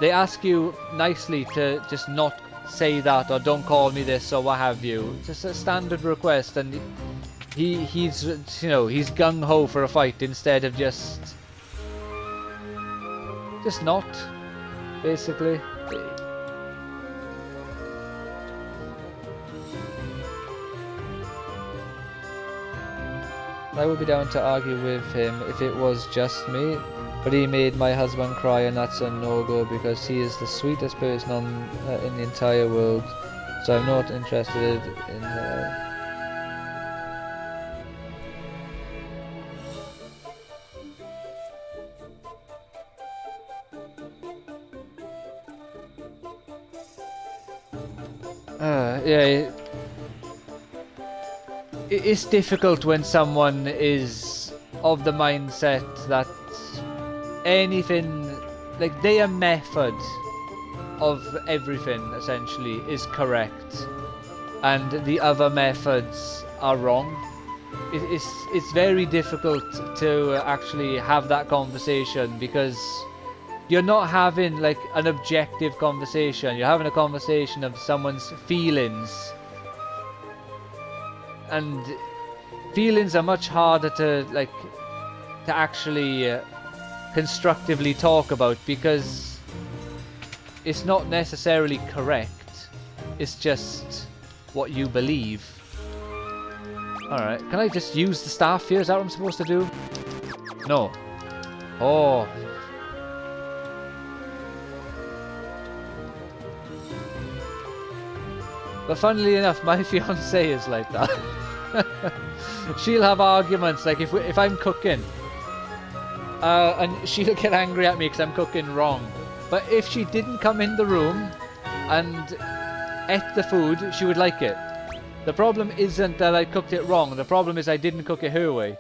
They ask you nicely to just not say that or don't call me this or what have you. It's just a standard request, and he's you know, he's gung-ho for a fight instead of just not, basically. I would be down to argue with him if it was just me, but he made my husband cry, and that's a no-go because he is the sweetest person in the entire world, so I'm not interested in her. Yeah, it's difficult when someone is of the mindset that anything, like their method of everything essentially is correct and the other methods are wrong. It's very difficult to actually have that conversation because you're not having like an objective conversation. You're having a conversation of someone's feelings, and feelings are much harder to actually constructively talk about because it's not necessarily correct. It's just what you believe. Alright, can I just use the staff here? Is that what I'm supposed to do? No. Oh. But funnily enough, my fiancée is like that. She'll have arguments, like if I'm cooking, and she'll get angry at me because I'm cooking wrong. But if she didn't come in the room, and ate the food, she would like it. The problem isn't that I cooked it wrong, the problem is I didn't cook it her way.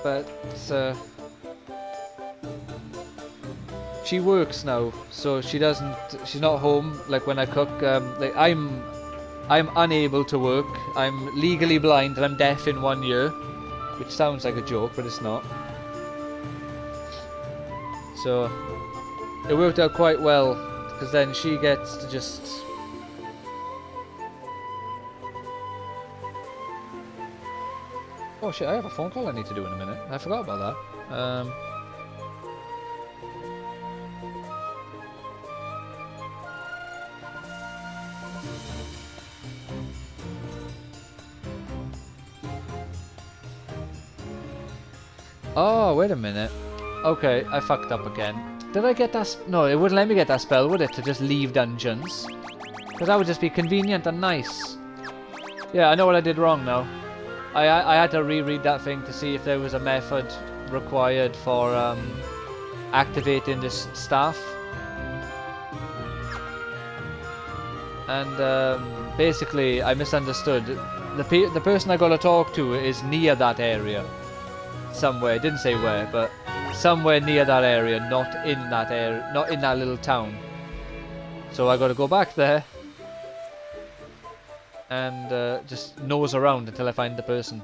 But she works now, so she's not home like when I cook. Like I'm unable to work. I'm legally blind and I'm deaf in 1 year, which sounds like a joke, but it's not. So it worked out quite well, because then she gets to just... Oh shit, I have a phone call I need to do in a minute. I forgot about that. Oh, wait a minute. Okay, I fucked up again. Did I get that? No, it wouldn't let me get that spell, would it? To just leave dungeons? Because that would just be convenient and nice. Yeah, I know what I did wrong now. I had to reread that thing to see if there was a method required for activating this staff. And basically, I misunderstood. The person I got to talk to is near that area. Somewhere, it didn't say where, but somewhere near that area, not in that area, not in that little town. So I got to go back there and just nose around until I find the person.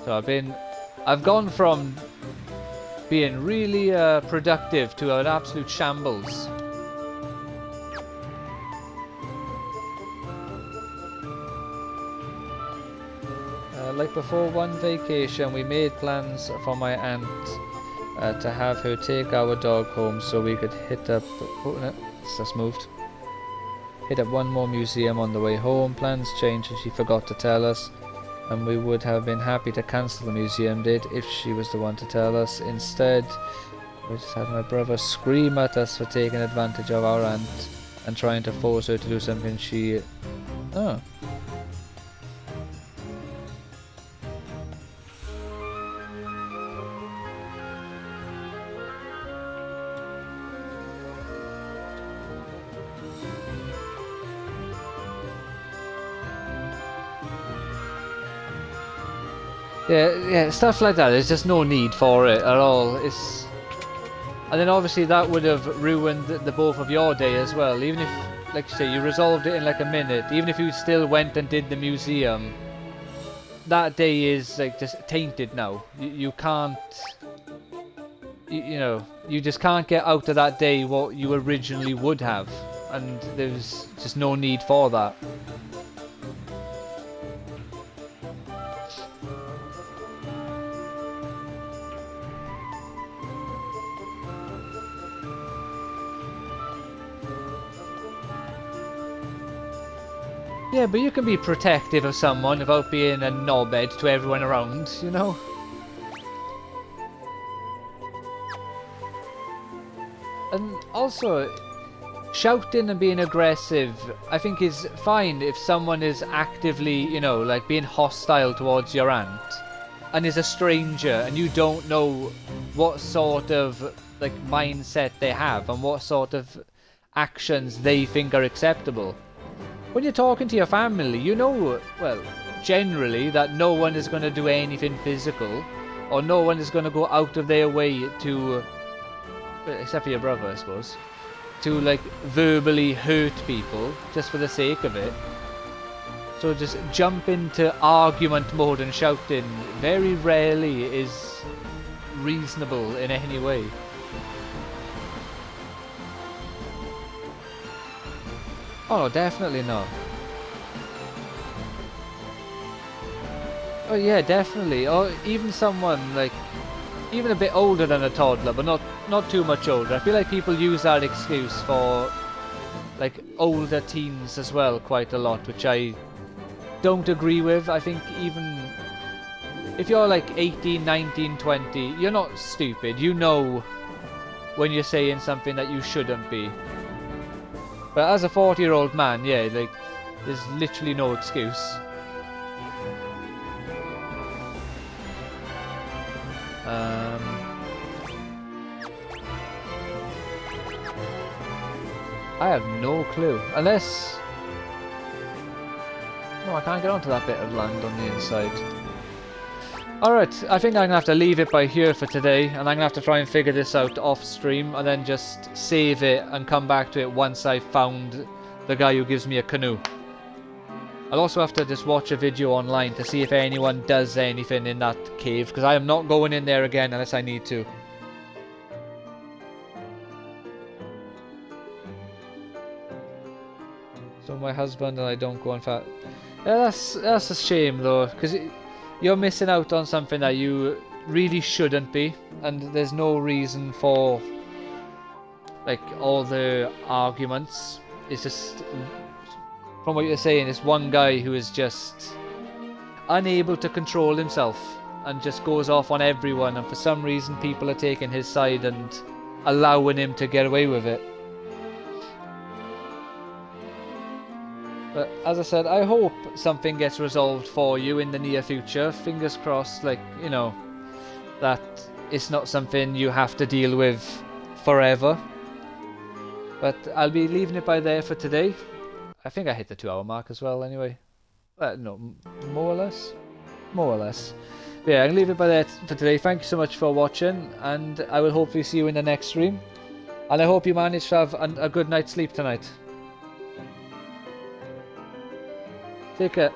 So I've gone from being really productive to an absolute shambles. Like before one vacation, we made plans for my aunt to have her take our dog home so we could hit up... Oh, no, it's just moved. Hit up one more museum on the way home. Plans changed and she forgot to tell us. And we would have been happy to cancel the museum date if she was the one to tell us. Instead, we just had my brother scream at us for taking advantage of our aunt and trying to force her to do something she... Oh. Yeah, stuff like that. There's just no need for it at all. And then obviously that would have ruined the both of your day as well. Even if, like you say, you resolved it in like a minute. Even if you still went and did the museum, that day is like just tainted now. You can't, you know, you just can't get out of that day what you originally would have, and there's just no need for that. Yeah, but you can be protective of someone without being a knobhead to everyone around, you know? And also, shouting and being aggressive, I think is fine if someone is actively, you know, like being hostile towards your aunt and is a stranger and you don't know what sort of, like, mindset they have and what sort of actions they think are acceptable. When you're talking to your family, you know, well, generally that no one is going to do anything physical, or no one is going to go out of their way to, except for your brother, I suppose, to like verbally hurt people just for the sake of it. So just jump into argument mode and shouting very rarely is reasonable in any way. Oh, definitely not. Oh yeah, definitely. Or even someone like, even a bit older than a toddler, but not too much older. I feel like people use that excuse for like older teens as well quite a lot, which I don't agree with. I think even if you're like 18, 19, 20, you're not stupid. You know when you're saying something that you shouldn't be. But as a 40-year-old man, yeah, like, there's literally no excuse. I have no clue. Unless... No, I can't get onto that bit of land on the inside. Alright, I think I'm going to have to leave it by here for today, and I'm going to have to try and figure this out off stream, and then just save it and come back to it once I've found the guy who gives me a canoe. I'll also have to just watch a video online to see if anyone does anything in that cave, because I am not going in there again unless I need to. So my husband and I don't go on fat. Yeah, that's a shame though, because you're missing out on something that you really shouldn't be, and there's no reason for like all the arguments. It's just, from what you're saying, it's one guy who is just unable to control himself and just goes off on everyone, and for some reason people are taking his side and allowing him to get away with it. But as I said, I hope something gets resolved for you in the near future. Fingers crossed, like, you know, that it's not something you have to deal with forever. But I'll be leaving it by there for today. I think I hit the 2-hour mark as well anyway. No, more or less. More or less. But yeah, I'm going to leave it by there for today. Thank you so much for watching, and I will hopefully see you in the next stream. And I hope you manage to have a good night's sleep tonight. Take care.